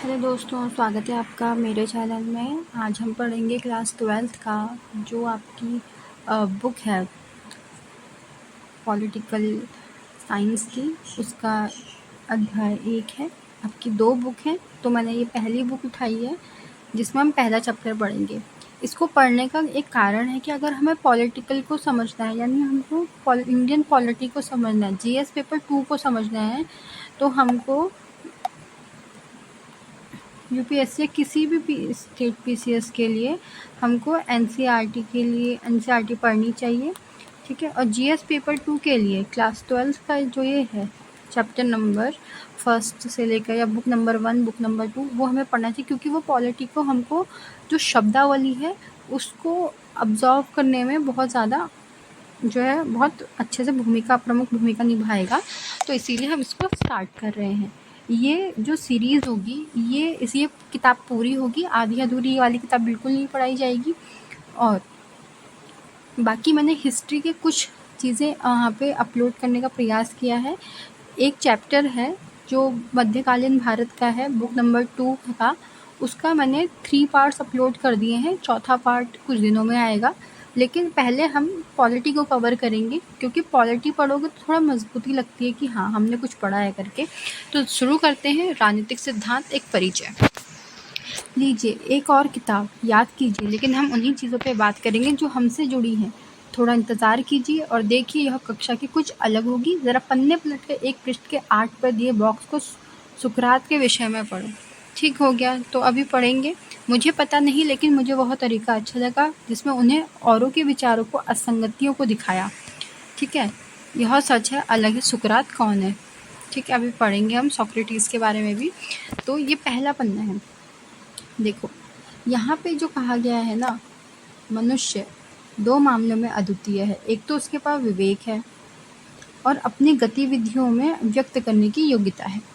Hello दोस्तों, स्वागत है आपका मेरे चैनल में। आज हम पढ़ेंगे क्लास 12th का जो आपकी बुक है पॉलिटिकल साइंस की, उसका अध्याय 1 है। आपकी 2 बुक हैं, तो मैंने ये पहली बुक उठाई है जिसमें हम पहला चैप्टर पढ़ेंगे। इसको पढ़ने का एक कारण है कि अगर हमें पॉलिटिकल को समझना है, यानी हमको इंडियन पॉलिटी को समझना है, जीएस पेपर 2 को समझना है, तो हमको यूपीएससी किसी भी स्टेट पीसीएस के लिए हमको एनसीईआरटी के लिए एनसीईआरटी पढ़नी चाहिए, ठीक है। और जीएस पेपर 2 के लिए क्लास 12 का जो ये है चैप्टर नंबर 1 से लेकर या बुक नंबर 1 बुक नंबर 2 वो हमें पढ़ना चाहिए, क्योंकि वो पॉलिटी को हमको जो शब्दावली है उसको अब्जॉर्व करने में बहुत ज़्यादा जो है बहुत अच्छे से प्रमुख भूमिका निभाएगा। तो इसीलिए हम इसको स्टार्ट कर रहे हैं। ये जो सीरीज़ होगी ये किताब पूरी होगी, आधी अधूरी वाली किताब बिल्कुल नहीं पढ़ाई जाएगी। और बाकी मैंने हिस्ट्री के कुछ चीज़ें यहाँ पे अपलोड करने का प्रयास किया है। एक चैप्टर है जो मध्यकालीन भारत का है, बुक नंबर 2 का, उसका मैंने 3 पार्ट्स अपलोड कर दिए हैं। चौथा पार्ट कुछ दिनों में आएगा, लेकिन पहले हम पॉलिटी को कवर करेंगे, क्योंकि पॉलिटी पढ़ोगे तो थोड़ा मजबूती लगती है कि हाँ हमने कुछ पढ़ा है करके। तो शुरू करते हैं। राजनीतिक सिद्धांत एक परिचय। लीजिए एक और किताब याद कीजिए, लेकिन हम उन्हीं चीज़ों पे बात करेंगे जो हमसे जुड़ी हैं। थोड़ा इंतज़ार कीजिए और देखिए यह कक्षा की कुछ अलग होगी। ज़रा पन्ने पलट कर एक पृष्ठ के 8 पर दिए बॉक्स को सुकरात के विषय में पढ़ो। ठीक हो गया, तो अभी पढ़ेंगे। मुझे पता नहीं, लेकिन मुझे वह तरीका अच्छा लगा जिसमें उन्हें औरों के विचारों को, असंगतियों को दिखाया। ठीक है, यह सच है, अलग है। सुकरात कौन है? ठीक है, अभी पढ़ेंगे हम सोक्रेटिस के बारे में भी। तो ये पहला पन्ना है। देखो यहाँ पे जो कहा गया है ना, मनुष्य 2 मामलों में अद्वितीय है। एक तो उसके पास विवेक है और अपनी गतिविधियों में व्यक्त करने की योग्यता है।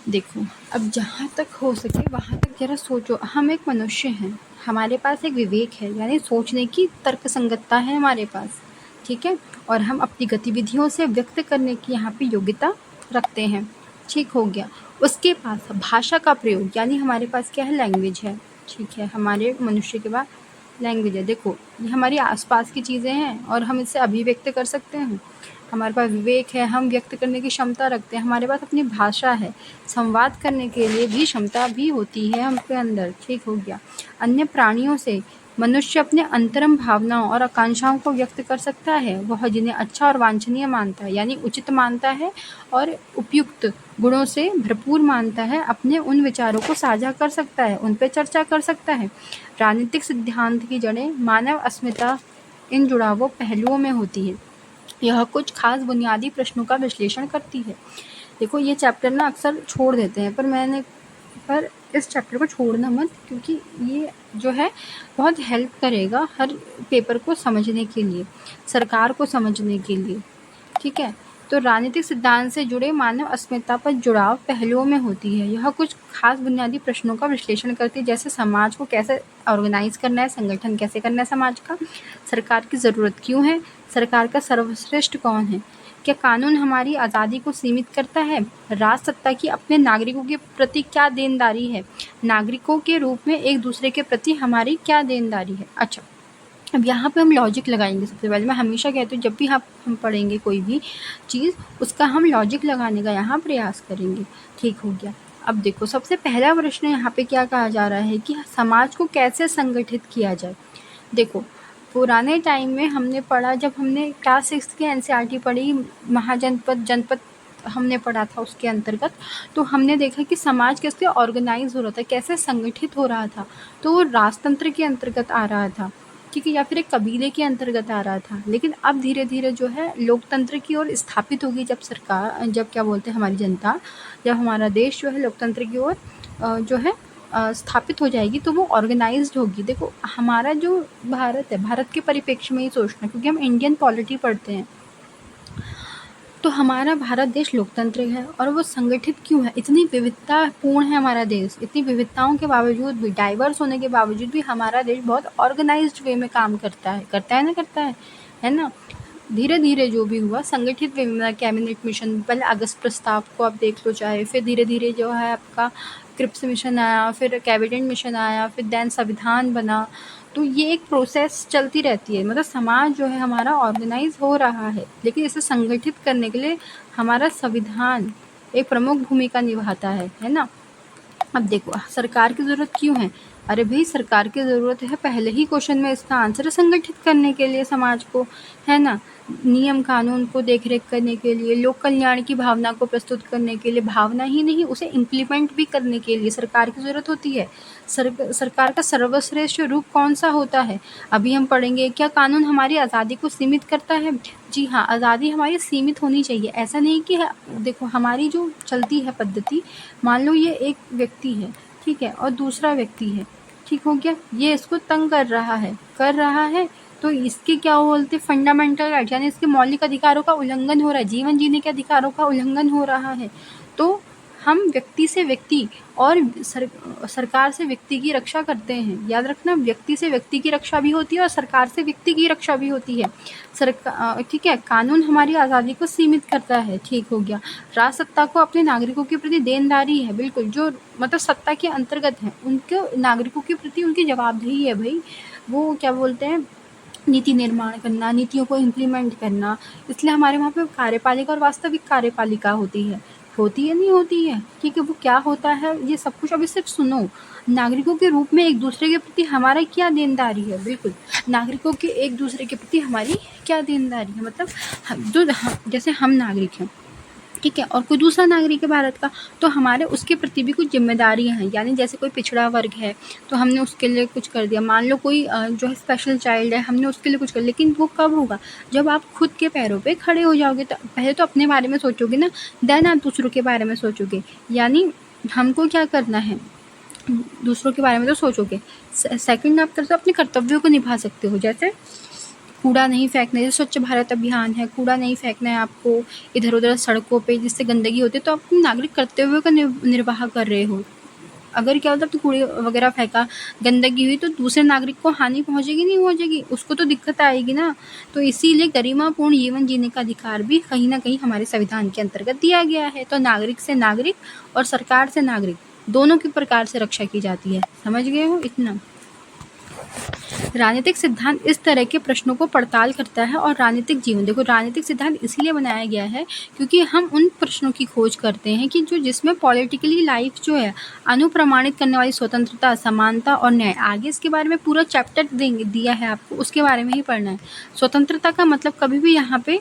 देखो अब जहाँ तक हो सके वहाँ तक जरा सोचो। हम एक मनुष्य हैं, हमारे पास एक विवेक है, यानी सोचने की तर्कसंगतता है हमारे पास, ठीक है। और हम अपनी गतिविधियों से व्यक्त करने की यहाँ पे योग्यता रखते हैं। ठीक हो गया। उसके पास भाषा का प्रयोग, यानी हमारे पास क्या है, लैंग्वेज है, ठीक है। हमारे मनुष्य के पास लैंग्वेज है। देखो ये हमारी आसपास की चीज़ें हैं और हम इससे अभिव्यक्त कर सकते हैं। हमारे पास विवेक है, हम व्यक्त करने की क्षमता रखते हैं। हमारे पास अपनी भाषा है, संवाद करने के लिए भी क्षमता भी होती है हमके अंदर। ठीक हो गया। अन्य प्राणियों से मनुष्य अपने अंतरंग भावनाओं और आकांक्षाओं को व्यक्त कर सकता है। वह जिन्हें अच्छा और वांछनीय मानता है, यानी उचित मानता है और उपयुक्त गुणों से भरपूर मानता है, अपने उन विचारों को साझा कर सकता है, उन पर चर्चा कर सकता है। राजनीतिक सिद्धांत की जड़ें मानव अस्मिता इन जुड़ावों पहलुओं में होती है। यह कुछ खास बुनियादी प्रश्नों का विश्लेषण करती है। देखो ये चैप्टर ना अक्सर छोड़ देते हैं, पर इस चैप्टर को छोड़ना मत, क्योंकि ये जो है बहुत हेल्प करेगा हर पेपर को समझने के लिए, सरकार को समझने के लिए, ठीक है। तो राजनीतिक सिद्धांत से जुड़े मानव अस्मिता पर जुड़ाव पहलुओं में होती है। यह कुछ खास बुनियादी प्रश्नों का विश्लेषण करती है, जैसे समाज को कैसे ऑर्गेनाइज करना है, संगठन कैसे करना है समाज का, सरकार की ज़रूरत क्यों है, सरकार का सर्वश्रेष्ठ कौन है, क्या कानून हमारी आज़ादी को सीमित करता है, राज सत्ता की अपने नागरिकों के प्रति क्या देनदारी है, नागरिकों के रूप में एक दूसरे के प्रति हमारी क्या देनदारी है। अच्छा, अब यहाँ पे हम लॉजिक लगाएंगे। सबसे पहले मैं हमेशा कहती हूँ जब भी हम पढ़ेंगे कोई भी चीज़, उसका हम लॉजिक लगाने का यहाँ प्रयास करेंगे। ठीक हो गया। अब देखो सबसे पहला प्रश्न यहाँ पे क्या कहा जा रहा है कि समाज को कैसे संगठित किया जाए। देखो पुराने टाइम में हमने पढ़ा, जब हमने क्लास 6 की एनसीईआरटी पढ़ी, जनपद हमने पढ़ा था उसके अंतर्गत, तो हमने देखा कि समाज कैसे ऑर्गेनाइज हो रहा था, कैसे संगठित हो रहा था। तो वो राजतंत्र के अंतर्गत आ रहा था, ठीक है, या फिर एक कबीले के अंतर्गत आ रहा था। लेकिन अब धीरे धीरे जो है लोकतंत्र की ओर स्थापित होगी, जब क्या बोलते हैं हमारी जनता, जब हमारा देश जो है लोकतंत्र की ओर जो है स्थापित हो जाएगी, तो वो ऑर्गेनाइज्ड होगी। देखो हमारा जो भारत है, भारत के परिप्रेक्ष्य में ही सोचना, क्योंकि हम इंडियन पॉलिटी पढ़ते हैं, तो हमारा भारत देश लोकतंत्र है और वो संगठित क्यों है, इतनी विविधतापूर्ण है हमारा देश, इतनी विविधताओं के बावजूद भी, डाइवर्स होने के बावजूद भी हमारा देश बहुत ऑर्गेनाइज्ड वे में काम करता है ना। धीरे धीरे जो भी हुआ संगठित वे में, कैबिनेट मिशन, पहले अगस्त प्रस्ताव को आप देख लो चाहे, फिर धीरे धीरे जो है आपका क्रिप्स मिशन आया, फिर कैबिनेट मिशन आया, फिर देन संविधान बना। तो ये एक प्रोसेस चलती रहती है, मतलब समाज जो है हमारा ऑर्गेनाइज हो रहा है, लेकिन इसे संगठित करने के लिए हमारा संविधान एक प्रमुख भूमिका निभाता है ना। अब देखो सरकार की ज़रूरत क्यों है? अरे भाई सरकार की ज़रूरत है, पहले ही क्वेश्चन में इसका आंसर है, संगठित करने के लिए समाज को, है ना, नियम कानून को देख रेख करने के लिए, लोक कल्याण की भावना को प्रस्तुत करने के लिए, भावना ही नहीं उसे इम्प्लीमेंट भी करने के लिए सरकार की ज़रूरत होती है। सरकार का सर्वश्रेष्ठ रूप कौन सा होता है? अभी हम पढ़ेंगे। क्या कानून हमारी आज़ादी को सीमित करता है? जी हाँ, आज़ादी हमारी सीमित होनी चाहिए। ऐसा नहीं कि देखो हमारी जो चलती है पद्धति, मान लो ये एक व्यक्ति है, ठीक है, और दूसरा व्यक्ति है, ठीक हो गया, ये इसको तंग कर रहा है, तो इसके क्या बोलते फंडामेंटल राइट, यानी इसके मौलिक अधिकारों का उल्लंघन हो रहा है, जीवन जीने के अधिकारों का उल्लंघन हो रहा है। तो हम व्यक्ति से व्यक्ति और सरकार से व्यक्ति की रक्षा करते हैं। याद रखना, व्यक्ति से व्यक्ति की रक्षा भी होती है और सरकार से व्यक्ति की रक्षा भी होती है। ठीक है, कानून हमारी आज़ादी को सीमित करता है, ठीक हो गया। राज सत्ता को अपने नागरिकों के प्रति देनदारी है, बिल्कुल, जो मतलब सत्ता के अंतर्गत है उनके नागरिकों के प्रति उनकी जवाबदेही है भाई। वो क्या बोलते हैं, नीति निर्माण करना, नीतियों को इम्प्लीमेंट करना। इसलिए हमारे वहाँ पे कार्यपालिका और वास्तविक कार्यपालिका होती है नहीं होती है, ठीक है। वो क्या होता है ये सब कुछ अभी सिर्फ सुनो। नागरिकों के रूप में एक दूसरे के प्रति हमारा क्या देनदारी है, बिल्कुल, नागरिकों के एक दूसरे के प्रति हमारी क्या देनदारी है, मतलब जैसे हम नागरिक हैं, ठीक है, और कोई दूसरा नागरिक है भारत का, तो हमारे उसके प्रति भी कुछ जिम्मेदारियां हैं। यानी जैसे कोई पिछड़ा वर्ग है तो हमने उसके लिए कुछ कर दिया, मान लो कोई जो है स्पेशल चाइल्ड है, हमने उसके लिए कुछ कर, लेकिन वो कब होगा? जब आप खुद के पैरों पे खड़े हो जाओगे। तो पहले तो अपने बारे में सोचोगे ना, देन आप दूसरों के बारे में सोचोगे। यानी हमको क्या करना है, दूसरों के बारे में तो सोचोगे, सेकंड आप करते हो अपने कर्तव्यों को निभा सकते हो। जैसे कूड़ा नहीं फेंकना, जैसे स्वच्छ भारत अभियान है, कूड़ा नहीं फेंकना है आपको इधर उधर सड़कों पे जिससे गंदगी होती है, तो आप अपने नागरिक कर्तव्यों का निर्वाह कर रहे हो। अगर क्या होता है तो कूड़े वगैरह फेंका, गंदगी हुई, तो दूसरे नागरिक को हानि पहुंचेगी नहीं पहुंचेगी, उसको तो दिक्कत आएगी ना। तो इसीलिए गरिमापूर्ण जीवन जीने का अधिकार भी कहीं ना कहीं हमारे संविधान के अंतर्गत दिया गया है। तो नागरिक से नागरिक और सरकार से नागरिक दोनों की प्रकार से रक्षा की जाती है। समझ गए हो इतना? राजनीतिक सिद्धांत इस तरह के प्रश्नों को पड़ताल करता है। और राजनीतिक जीवन, देखो राजनीतिक सिद्धांत इसलिए बनाया गया है क्योंकि हम उन प्रश्नों की खोज करते हैं कि जिसमें पॉलिटिकली लाइफ जो है अनुप्रमाणित करने वाली स्वतंत्रता, समानता और न्याय। आगे इसके बारे में पूरा चैप्टर दिया है आपको, उसके बारे में ही पढ़ना है। स्वतंत्रता का मतलब कभी भी यहाँ पे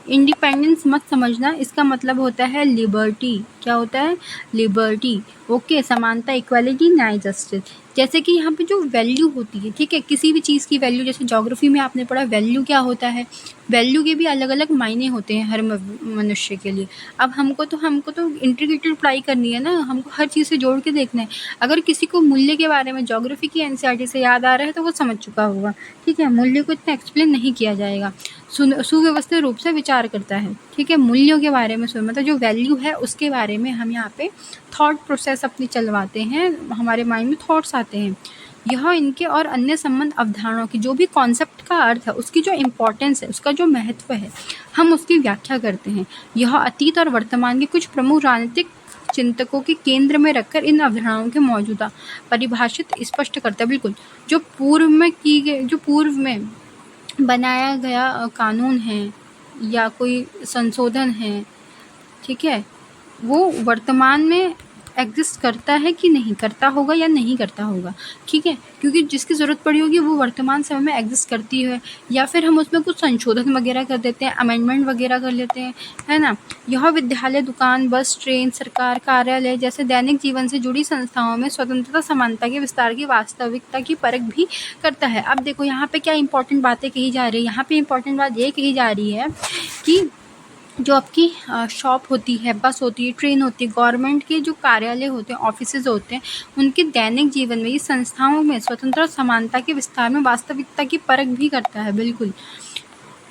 इंडिपेंडेंस मत समझना, इसका मतलब होता है लिबर्टी। क्या होता है? लिबर्टी। ओके, समानता, इक्वालिटी, न्याय, जस्टिस। जैसे कि यहाँ पे जो वैल्यू होती है, ठीक है, किसी भी चीज़ की वैल्यू, जैसे ज्योग्राफी में आपने पढ़ा वैल्यू क्या होता है, वैल्यू के भी अलग अलग मायने होते हैं हर मनुष्य के लिए। अब हमको तो इंटीग्रेटेड पढ़ाई करनी है ना, हमको हर चीज़ से जोड़ के देखना है। अगर किसी को मूल्य के बारे में ज्योग्राफी की एनसीईआरटी से याद आ रहा है तो वो समझ चुका होगा, ठीक है। मूल्य को इतना एक्सप्लेन नहीं किया जाएगा, सुव्यवस्थित रूप से विचार करता है, ठीक है। मूल्यों के बारे में मतलब जो वैल्यू है उसके बारे में हम यहाँ पे थॉट प्रोसेस अपनी चलवाते हैं, हमारे माइंड में थॉट्स आते हैं। यह इनके और अन्य संबंध अवधारणाओं की जो भी कॉन्सेप्ट का अर्थ है, उसकी जो इम्पोर्टेंस है, उसका जो महत्व है, हम उसकी व्याख्या करते हैं। यह अतीत और वर्तमान के कुछ प्रमुख राजनीतिक चिंतकों के केंद्र में रखकर इन अवधारणाओं के मौजूदा परिभाषित स्पष्ट करता है। बिल्कुल, जो पूर्व में बनाया गया कानून है या कोई संशोधन है, ठीक है, वो वर्तमान में एग्जिस्ट करता है कि नहीं करता होगा या नहीं करता होगा, ठीक है, क्योंकि जिसकी ज़रूरत पड़ी होगी वो वर्तमान समय में एग्जिस्ट करती है, या फिर हम उसमें कुछ संशोधन वगैरह कर देते हैं, अमेंडमेंट वगैरह कर लेते हैं, है ना। यह विद्यालय, दुकान, बस, ट्रेन, सरकार, कार्यालय जैसे दैनिक जीवन से जुड़ी संस्थाओं में स्वतंत्रता, समानता के विस्तार की वास्तविकता की परख भी करता है। अब देखो यहाँ पे क्या इंपॉर्टेंट बातें कही जा रही है, यहाँ पे इंपॉर्टेंट बात ये कही जा रही है कि जो आपकी शॉप होती है, बस होती है, ट्रेन होती है, गवर्नमेंट के जो कार्यालय होते हैं, ऑफिसेज होते हैं, उनके दैनिक जीवन में, ये संस्थाओं में स्वतंत्रता और समानता के विस्तार में वास्तविकता की परख भी करता है। बिल्कुल।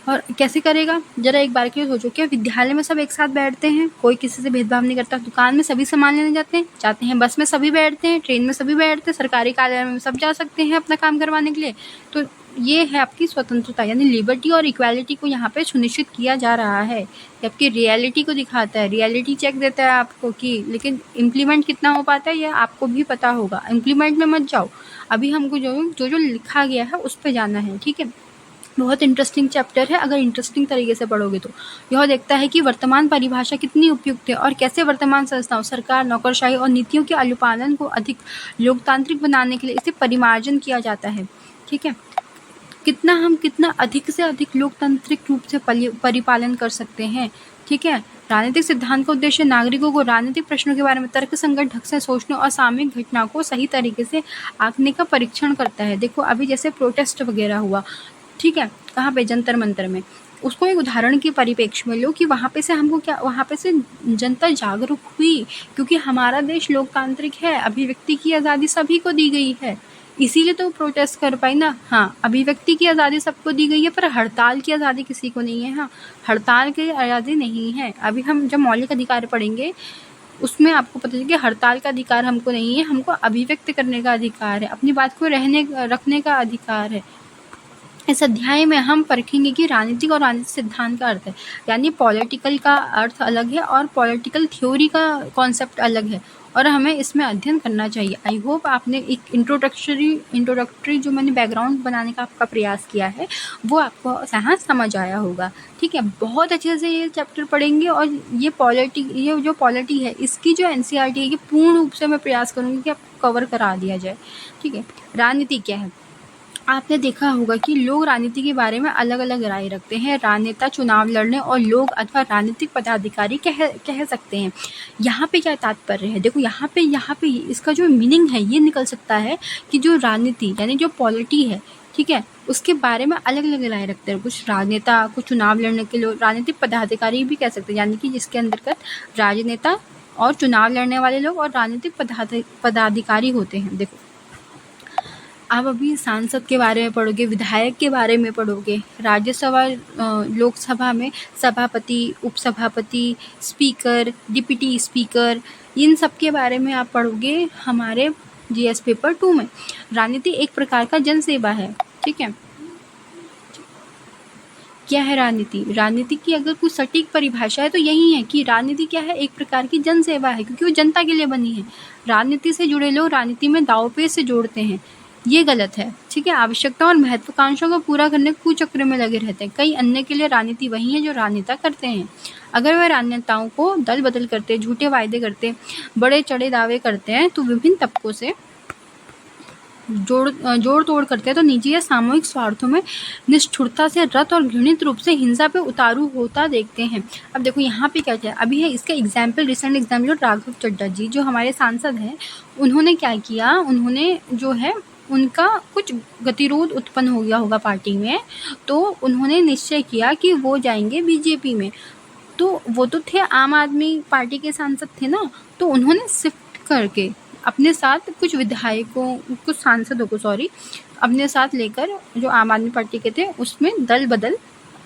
और कैसे करेगा, जरा एक बार के लिए सोचो। क्या विद्यालय में सब एक साथ बैठते हैं, कोई किसी से भेदभाव नहीं करता, दुकान में सभी सामान लेने जाते हैं, बस में सभी बैठते हैं, ट्रेन में सभी बैठते हैं, सरकारी कार्यालय में सब जा सकते हैं अपना काम करवाने के लिए। तो ये है आपकी स्वतंत्रता, यानी लिबर्टी और इक्वालिटी को यहाँ पे सुनिश्चित किया जा रहा है। ये आपकी रियलिटी को दिखाता है, रियलिटी चेक देता है आपको कि, लेकिन इम्प्लीमेंट कितना हो पाता है ये आपको भी पता होगा। इम्प्लीमेंट में मत जाओ, अभी हमको जो लिखा गया है उस पर जाना है, ठीक है। बहुत इंटरेस्टिंग चैप्टर है, अगर इंटरेस्टिंग तरीके से पढ़ोगे तो। यह देखता है कि वर्तमान परिभाषा कितनी उपयुक्त है और कैसे वर्तमान संस्थाओं, सरकार, नौकरशाही और नीतियों के अनुपालन को अधिक लोकतांत्रिक बनाने के लिए इसे परिमार्जन किया जाता है, ठीक है। कितना अधिक से अधिक लोकतांत्रिक रूप से परिपालन कर सकते हैं, ठीक है। राजनीतिक सिद्धांत का उद्देश्य नागरिकों को राजनीतिक प्रश्नों के बारे में तर्कसंगत ढंग से सोचने और सामयिक घटना को सही तरीके से आंकने का परीक्षण करता है। देखो अभी जैसे प्रोटेस्ट वगैरह हुआ, ठीक है, कहाँ पे, जंतर मंतर में, उसको एक उदाहरण के परिप्रेक्ष्य में लो कि वहाँ पे से हमको क्या, वहाँ पे से जनता जागरूक हुई, क्योंकि हमारा देश लोकतांत्रिक है, अभिव्यक्ति की आज़ादी सभी को दी गई है, इसीलिए तो प्रोटेस्ट कर पाई ना। हाँ, अभिव्यक्ति की आज़ादी सबको दी गई है, पर हड़ताल की आज़ादी किसी को नहीं है। हाँ, हड़ताल की आज़ादी नहीं है। अभी हम जब मौलिक अधिकार पढ़ेंगे उसमें आपको पता चले कि हड़ताल का अधिकार हमको नहीं है, हमको अभिव्यक्त करने का अधिकार है, अपनी बात को रखने का अधिकार है। इस अध्याय में हम परखेंगे कि राजनीतिक और राजनीतिक सिद्धांत का अर्थ है, यानी पॉलिटिकल का अर्थ अलग है और पॉलिटिकल थ्योरी का कॉन्सेप्ट अलग है, और हमें इसमें अध्ययन करना चाहिए। आई होप आपने एक इंट्रोडक्टरी जो मैंने बैकग्राउंड बनाने का आपका प्रयास किया है वो आपको यहाँ समझ आया होगा, ठीक है। बहुत अच्छे से ये चैप्टर पढ़ेंगे, और ये जो पॉलिटी है इसकी जो NCERT है ये पूर्ण रूप से मैं प्रयास करूँगी कि आपको कवर करा दिया जाए, ठीक है। राजनीति क्या है, आपने देखा होगा कि लोग राजनीति के बारे में अलग अलग राय रखते हैं। राजनेता, चुनाव लड़ने और लोग अथवा राजनीतिक पदाधिकारी कह सकते हैं। यहाँ पे क्या तात्पर्य है, देखो यहाँ पे इसका जो मीनिंग है ये निकल सकता है कि जो राजनीति यानी जो पॉलिटी है, ठीक है, उसके बारे में अलग अलग राय रखते हैं। कुछ राजनेता, कुछ चुनाव लड़ने के लोग, राजनीतिक पदाधिकारी भी कह सकते हैं, यानी कि जिसके अंतर्गत राजनेता और चुनाव लड़ने वाले लोग और राजनीतिक पदाधिकारी होते हैं। देखो आप अभी सांसद के बारे में पढ़ोगे, विधायक के बारे में पढ़ोगे, राज्यसभा, लोकसभा में सभापति, उपसभापति, स्पीकर, डिप्टी स्पीकर, इन सब के बारे में आप पढ़ोगे हमारे GS पेपर 2 में। राजनीति एक प्रकार का जन सेवा है, ठीक है। क्या है राजनीति? राजनीति की अगर कुछ सटीक परिभाषा है तो यही है कि राजनीति क्या है, एक प्रकार की जन सेवा है, क्योंकि वो जनता के लिए बनी है। राजनीति से जुड़े लोग राजनीति में दांवपेच से जोड़ते हैं, ये गलत है, ठीक है। आवश्यकता और महत्वाकांक्षाओं को पूरा करने के कुचक्र में लगे रहते हैं। कई अन्य के लिए राजनीति वही है जो राजनेता करते हैं। अगर वह राजनेताओं को दल बदल करते, झूठे वायदे करते, बड़े चढ़े दावे करते हैं, तो विभिन्न तबकों से जोड़ तोड़ करते हैं, तो निजी या सामूहिक स्वार्थों में निष्ठुरता से रत और घृणित रूप से हिंसा पे उतारू होता देखते हैं। अब देखो यहाँ पे क्या क्या अभी है, इसका example, recent example Raghav Chadha ji जो हमारे सांसद हैं, उन्होंने क्या किया, उन्होंने जो है उनका कुछ गतिरोध उत्पन्न हो गया होगा पार्टी में, तो उन्होंने निश्चय किया कि वो जाएंगे BJP में। तो वो तो थे आम आदमी पार्टी के सांसद थे ना, तो उन्होंने शिफ्ट करके अपने साथ कुछ विधायकों, कुछ सांसदों को अपने साथ लेकर जो आम आदमी पार्टी के थे उसमें दल बदल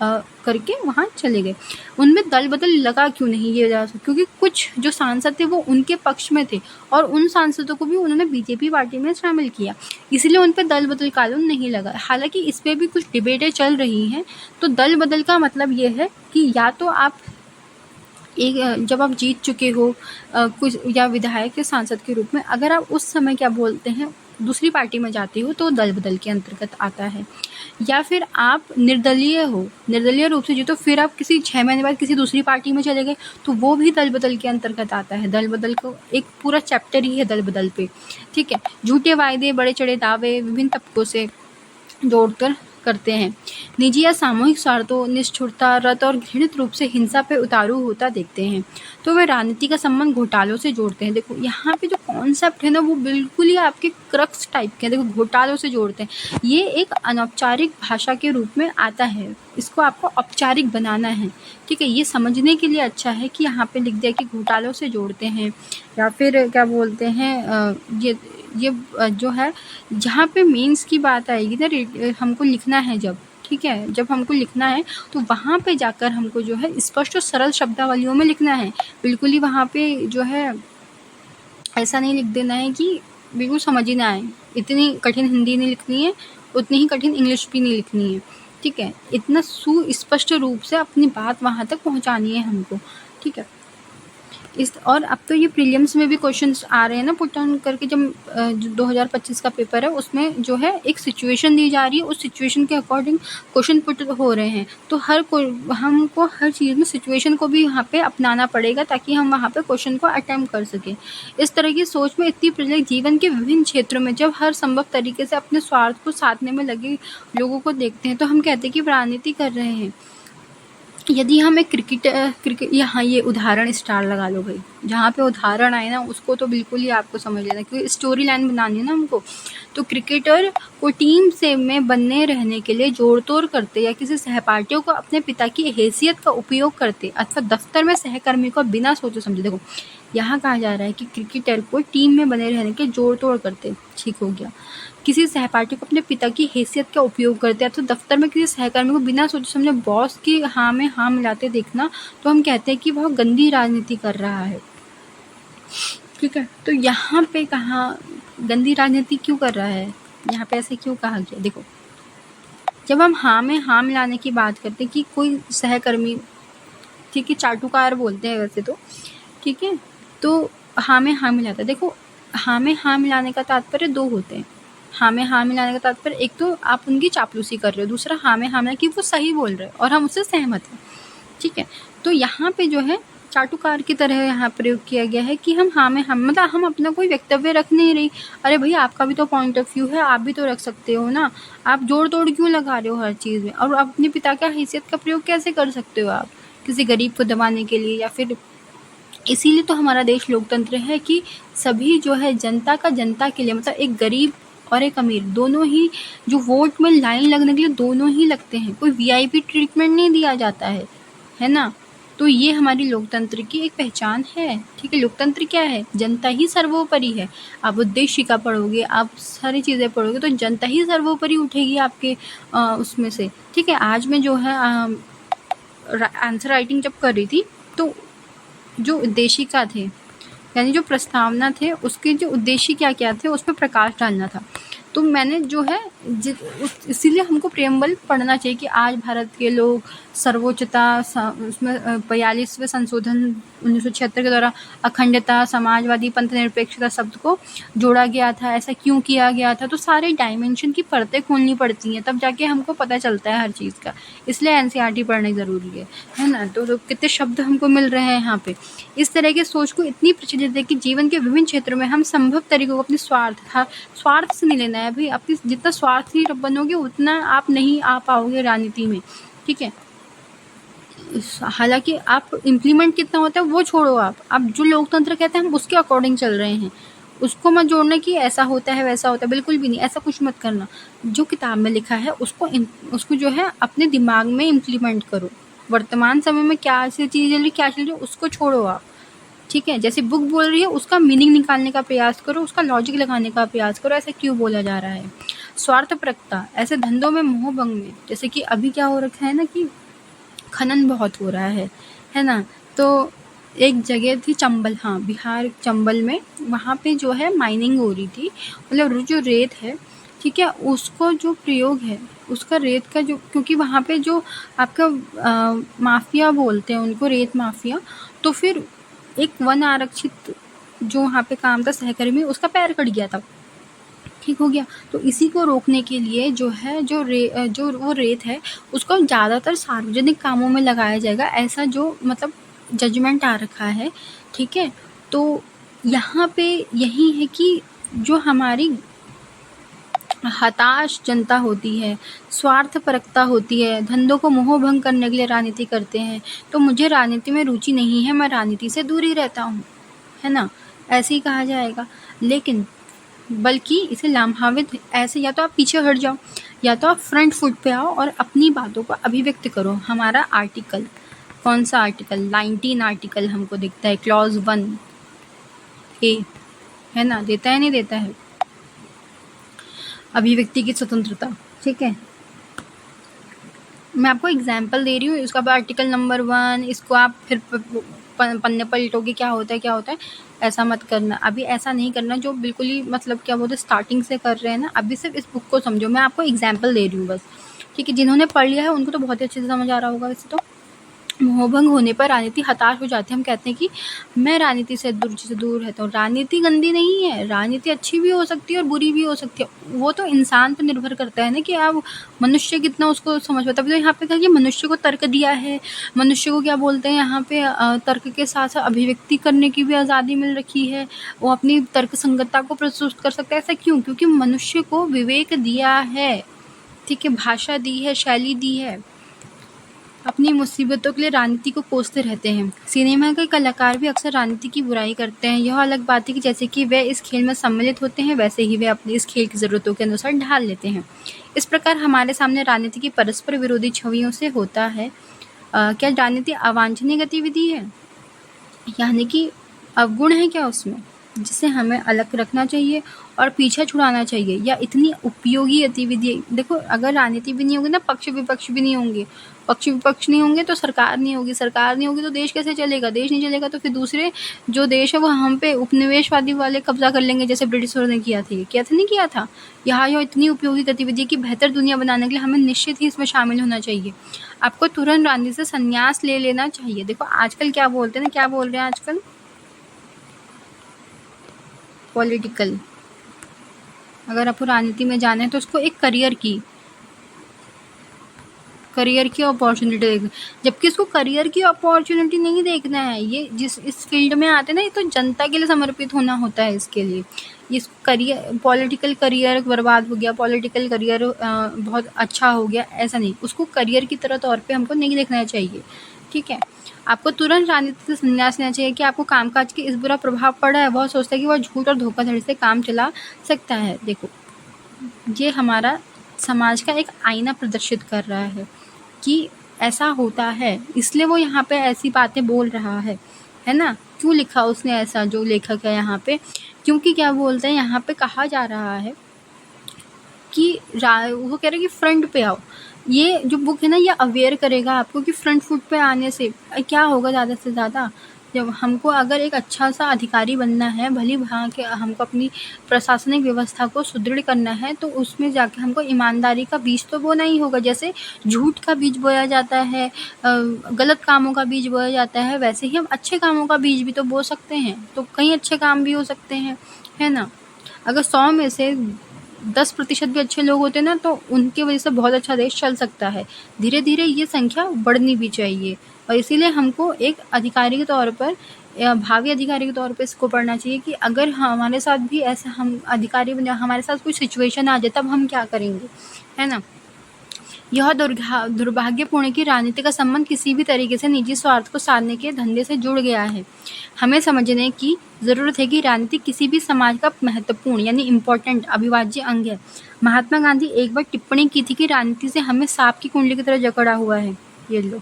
करके वहाँ चले गए। उनमें दल बदल लगा क्यों नहीं, ये क्योंकि कुछ जो सांसद थे वो उनके पक्ष में थे और उन सांसदों को भी उन्होंने BJP पार्टी में शामिल किया, इसलिए उन पर दल बदल कानून नहीं लगा। हालांकि इस पर भी कुछ डिबेटें चल रही हैं। तो दल बदल का मतलब ये है कि या तो आप जब आप जीत चुके हो कुछ, या विधायक या सांसद के रूप में, अगर आप उस समय क्या बोलते हैं दूसरी पार्टी में जाते हो तो दल बदल के अंतर्गत आता है। या फिर आप निर्दलीय हो, निर्दलीय रूप से जीतो, फिर आप किसी 6 महीने बाद किसी दूसरी पार्टी में चले गए, तो वो भी दल बदल के अंतर्गत आता है। दल बदल को एक पूरा चैप्टर ही है दल बदल पे, ठीक है। झूठे वायदे, बड़े चढ़े दावे विभिन्न तबकों से जोड़कर करते हैं। निजी या सामूहिक स्वार्थों, निष्ठुरता, रत और घृणित रूप से हिंसा पे उतारू होता देखते हैं, तो वे राजनीति का संबंध घोटालों से जोड़ते हैं। देखो यहाँ पे जो कॉन्सेप्ट है ना वो बिल्कुल ही आपके क्रक्स टाइप के हैं। देखो घोटालों से जोड़ते हैं, ये एक अनौपचारिक भाषा के रूप में आता है, इसको आपको औपचारिक बनाना है, ठीक है। ये समझने के लिए अच्छा है कि यहाँ पे लिख दिया कि घोटालों से जोड़ते हैं, या फिर क्या बोलते हैं ये जो है, जहाँ पे मेंस की बात आएगी ना, हमको लिखना है जब, ठीक है, जब हमको लिखना है तो वहाँ पे जाकर हमको जो है स्पष्ट और सरल शब्दावलियों में लिखना है। बिल्कुल ही वहाँ पे जो है ऐसा नहीं लिख देना है कि बिल्कुल समझ ही ना आए, इतनी कठिन हिंदी नहीं लिखनी है, उतनी ही कठिन इंग्लिश भी नहीं लिखनी है, ठीक है। इतना सुस्पष्ट रूप से अपनी बात वहाँ तक पहुँचानी है हमको, ठीक है। और अब तो ये प्रीलिम्स में भी क्वेश्चंस आ रहे हैं ना पुट ऑन करके, जब जो 2025 का पेपर है उसमें जो है एक सिचुएशन दी जा रही है, उस सिचुएशन के अकॉर्डिंग क्वेश्चन पुट हो रहे हैं। तो हमको हर चीज़ में सिचुएशन को भी यहाँ पे अपनाना पड़ेगा ताकि हम वहाँ पे क्वेश्चन को अटेम्प्ट कर सकें। इस तरह की सोच में इतनी प्रचलित जीवन के विभिन्न क्षेत्रों में जब हर संभव तरीके से अपने स्वार्थ को साधने में लगे लोगों को देखते हैं तो हम कहते हैं कि राजनीति कर रहे हैं। यदि हम एक क्रिकेट यहाँ ये उदाहरण स्टार लगा लो भाई, जहाँ पे उदाहरण आए ना उसको तो बिल्कुल ही आपको समझ लेना, क्योंकि स्टोरी लाइन बनानी है ना हमको। तो क्रिकेटर को टीम से में बने रहने के लिए जोड़ तोड़ करते या किसी सहपाठियों को अपने पिता की हैसियत का उपयोग करते अथवा दफ्तर में सहकर्मी को बिना सोचे समझे, देखो यहाँ कहा जा रहा है कि क्रिकेटर को टीम में बने रहने के जोड़ तोड़ करते, ठीक हो गया, किसी सहपाठी को अपने पिता की हैसियत का उपयोग करते हैं तो दफ्तर में किसी सहकर्मी को बिना सोचे समझे बॉस की हाँ में हाँ मिलाते देखना, तो हम कहते हैं कि वह गंदी राजनीति कर रहा है, ठीक है। तो यहाँ पे कहाँ गंदी राजनीति क्यों कर रहा है, यहाँ पे ऐसे क्यों कहा गया, देखो जब हम हाँ में हाँ मिलाने की बात करते हैं कि कोई सहकर्मी, ठीक है, चाटुकार बोलते हैं वैसे तो, ठीक है, तो हाँ में हाँ मिलाता है। देखो हाँ में हाँ मिलाने का तात्पर्य दो होते हैं। हाँ में हाँ मिलाने का तात्पर्य एक तो आप उनकी चापलूसी कर रहे हो, दूसरा हाँ में हाँ मिला कि वो सही बोल रहे हैं और हम उससे सहमत हैं, ठीक है। तो यहाँ पे जो है चाटुकार की तरह यहाँ प्रयोग किया गया है कि हम हाँ में हम मतलब हम अपना कोई वक्तव्य रख नहीं रही। अरे भाई आपका भी तो पॉइंट ऑफ व्यू है, आप भी तो रख सकते हो ना, आप जोड़ तोड़ क्यों लगा रहे हो हर चीज़ में। और अपने पिता का हैसियत का प्रयोग कैसे कर सकते हो आप किसी गरीब को दबाने के लिए, या फिर इसीलिए तो हमारा देश लोकतंत्र है कि सभी जो है जनता का जनता के लिए, मतलब एक गरीब और एक अमीर दोनों ही जो वोट में लाइन लगने के लिए दोनों ही लगते हैं, कोई वीआईपी ट्रीटमेंट नहीं दिया जाता है ना। तो ये हमारी लोकतंत्र की एक पहचान है, ठीक है। लोकतंत्र क्या है, जनता ही सर्वोपरि है। आप उद्देशिका पढ़ोगे, आप सारी चीज़ें पढ़ोगे तो जनता ही सर्वोपरि उठेगी आपके उसमें से, ठीक है। आज मैं जो है आंसर राइटिंग जब कर रही थी तो जो उद्देशिका थे यानी जो प्रस्तावना थे उसके जो उद्देश्य क्या क्या थे उस पर प्रकाश डालना था। तो मैंने जो है इसीलिए हमको प्रेम्बल पढ़ना चाहिए कि आज भारत के लोग सर्वोच्चता उसमें 42वें संशोधन 1976 के द्वारा अखंडता, समाजवादी, पंथ निरपेक्षता शब्द को जोड़ा गया था, ऐसा क्यों किया गया था। तो सारे डायमेंशन की परतें खोलनी पड़ती हैं तब जाके हमको पता चलता है हर चीज़ का, इसलिए एनसीईआरटी पढ़नी ज़रूरी है ना। तो कितने शब्द हमको मिल रहे हैं यहाँ पे। इस तरह की सोच को इतनी प्रचलित है कि जीवन के विभिन्न क्षेत्रों में हम संभव तरीकों को अपने स्वार्थ से नहीं लेना है भाई। अपनी जितना स्वार्थी बनोगे उतना आप नहीं आ पाओगे राजनीति में, ठीक है। हालांकि आप इम्प्लीमेंट कितना होता है वो छोड़ो, आप जो लोकतंत्र कहते हैं हम उसके अकॉर्डिंग चल रहे हैं, उसको मत जोड़ना कि ऐसा होता है वैसा होता है, बिल्कुल भी नहीं, ऐसा कुछ मत करना। जो किताब में लिखा है उसको जो है अपने दिमाग में इम्प्लीमेंट करो। वर्तमान समय में क्या ऐसी चीज़ चल रही क्या चल रही उसको छोड़ो आप, ठीक है। जैसे बुक बोल रही है उसका मीनिंग निकालने का प्रयास करो, उसका लॉजिक लगाने का प्रयास करो, ऐसा क्यों बोला जा रहा है। स्वार्थपरकता, ऐसे धंधों में मोहभंग में, जैसे कि अभी क्या हो रखा है ना कि खनन बहुत हो रहा है ना। तो एक जगह थी चंबल, हाँ बिहार चंबल में, वहाँ पे जो है माइनिंग हो रही थी, मतलब जो रेत है, ठीक है, उसको जो प्रयोग है उसका रेत का जो, क्योंकि वहाँ पे जो आपका माफिया बोलते हैं उनको, रेत माफिया, तो फिर एक वन आरक्षित जो वहाँ पे काम था सहकर्मी, उसका पैर कट गया था, ठीक हो गया। तो इसी को रोकने के लिए जो है जो वो रेत है उसको ज़्यादातर सार्वजनिक कामों में लगाया जाएगा, ऐसा जो मतलब जजमेंट आ रखा है, ठीक है। तो यहाँ पे यही है कि जो हमारी हताश जनता होती है, स्वार्थपरकता होती है, धंधों को मोहभंग करने के लिए राजनीति करते हैं, तो मुझे राजनीति में रुचि नहीं है, मैं राजनीति से दूर ही रहता हूँ, है ना, ऐसे ही कहा जाएगा। लेकिन बल्कि इसे लाभान्वित ऐसे, या तो आप पीछे हट जाओ या तो आप फ्रंट फुट पे आओ और अपनी बातों को अभिव्यक्त करो। हमारा आर्टिकल, कौन सा आर्टिकल, 19 आर्टिकल हमको दिखता है, क्लॉज 1A, है ना, देता है नहीं देता है अभिव्यक्ति की स्वतंत्रता, ठीक है। मैं आपको एग्जाम्पल दे रही हूँ, इसका आर्टिकल नंबर 1, इसको आप फिर पन्ने पलटोगे क्या होता है क्या होता है, ऐसा मत करना। अभी ऐसा नहीं करना जो बिल्कुल ही मतलब क्या बोलते स्टार्टिंग से कर रहे हैं ना, अभी सिर्फ इस बुक को समझो। मैं आपको एग्जाम्पल दे रही हूँ बस, ठीक है। जिन्होंने पढ़ लिया है उनको तो बहुत ही अच्छे से समझ आ रहा होगा। वैसे तो मोहभंग होने पर राजनीति हताश हो जाती है। हम कहते हैं कि मैं राजनीति से दूर रहता हूँ। राजनीति गंदी नहीं है, राजनीति अच्छी भी हो सकती है और बुरी भी हो सकती है। वो तो इंसान पर निर्भर करता है ना कि आप मनुष्य कितना उसको समझ पाता है। अभी तो यहाँ पे क्या कि मनुष्य को तर्क दिया है, मनुष्य को क्या बोलते हैं यहाँ पे तर्क के साथ साथ अभिव्यक्ति करने की भी आज़ादी मिल रखी है। वो अपनी तर्क संगतता को प्रस्तुत कर सकता है। ऐसा क्यों? क्योंकि मनुष्य को विवेक दिया है, ठीक है, भाषा दी है, शैली दी है। अपनी मुसीबतों के लिए राजनीति को कोसते रहते हैं। सिनेमा के कलाकार भी अक्सर राजनीति की बुराई करते हैं। यह अलग बात है कि जैसे कि वे इस खेल में सम्मिलित होते हैं, वैसे ही वे अपनी इस खेल की ज़रूरतों के अनुसार ढाल लेते हैं। इस प्रकार हमारे सामने राजनीति की परस्पर विरोधी छवियों से होता है। क्या राजनीति अवांछनीय गतिविधि है, यानी कि अवगुण है क्या उसमें, जिसे हमें अलग रखना चाहिए और पीछा छुड़ाना चाहिए, या इतनी उपयोगी गतिविधि? देखो, अगर राजनीति भी नहीं होगी ना, पक्ष विपक्ष भी नहीं होंगे, पक्ष विपक्ष नहीं होंगे तो सरकार नहीं होगी, सरकार नहीं होगी तो देश कैसे चलेगा, देश नहीं चलेगा तो फिर दूसरे जो देश है वो हम पे उपनिवेशवादी वाले कब्जा कर लेंगे, जैसे ब्रिटिशरों ने किया था नहीं किया था। यहाँ यह इतनी उपयोगी गतिविधि की बेहतर दुनिया बनाने के लिए हमें निश्चित ही इसमें शामिल होना चाहिए। आपको तुरंत राजनीति से संन्यास ले लेना चाहिए। देखो आजकल क्या बोलते हैं ना, क्या बोल रहे हैं आजकल, पॉलिटिकल, अगर आपको राजनीति में जाना है तो उसको एक करियर की अपॉर्चुनिटी देखना, जबकि इसको करियर की अपॉर्चुनिटी नहीं देखना है। ये जिस इस फील्ड में आते हैं ना, ये तो जनता के लिए समर्पित होना होता है। इसके लिए इस करियर, पॉलिटिकल करियर बर्बाद हो गया, पॉलिटिकल करियर बहुत अच्छा हो गया, ऐसा नहीं। उसको करियर की तरह तौर पे हमको नहीं देखना चाहिए, ठीक है। आपको तुरंत राजनीति से संन्यास लेना चाहिए कि आपको कामकाज के इस बुरा प्रभाव पड़ा है। बहुत सोचता है कि वह झूठ और धोखाधड़ी से काम चला सकता है। देखो, ये हमारा समाज का एक आईना प्रदर्शित कर रहा है कि ऐसा होता है, इसलिए वो यहाँ पे ऐसी बातें बोल रहा है ना। क्यों लिखा उसने ऐसा, जो लेखक है यहाँ पे? क्योंकि क्या बोलते हैं यहाँ पे, कहा जा रहा है कि वो कह रहे हैं कि फ्रंट पे आओ। ये जो बुक है ना, ये अवेयर करेगा आपको कि फ्रंट फुट पे आने से क्या होगा ज़्यादा से ज़्यादा। जब हमको अगर एक अच्छा सा अधिकारी बनना है, भली वहाँ के हमको अपनी प्रशासनिक व्यवस्था को सुदृढ़ करना है, तो उसमें जाके हमको ईमानदारी का बीज तो बोना ही होगा। जैसे झूठ का बीज बोया जाता है, गलत कामों का बीज बोया जाता है, वैसे ही हम अच्छे कामों का बीज भी तो बो सकते हैं। तो कई अच्छे काम भी हो सकते हैं, है ना। अगर 100 में से 10% भी अच्छे लोग होते ना, तो उनकी वजह से बहुत अच्छा देश चल सकता है। धीरे धीरे ये संख्या बढ़नी भी चाहिए, और इसीलिए हमको एक अधिकारी के तौर पर, भावी अधिकारी के तौर पे इसको पढ़ना चाहिए कि अगर हमारे साथ भी ऐसा, हम अधिकारी बने, हमारे साथ कोई सिचुएशन आ जाए, तब हम क्या करेंगे, है ना। यह दुर्भाग्यपूर्ण है कि राजनीति का संबंध किसी भी तरीके से निजी स्वार्थ को साधने के धंधे से जुड़ गया है। हमें समझने की ज़रूरत है कि राजनीति किसी भी समाज का महत्वपूर्ण यानी इम्पोर्टेंट अविभाज्य अंग है। महात्मा गांधी एक बार टिप्पणी की थी कि राजनीति से हमें सांप की कुंडली की तरह जकड़ा हुआ है। ये लो,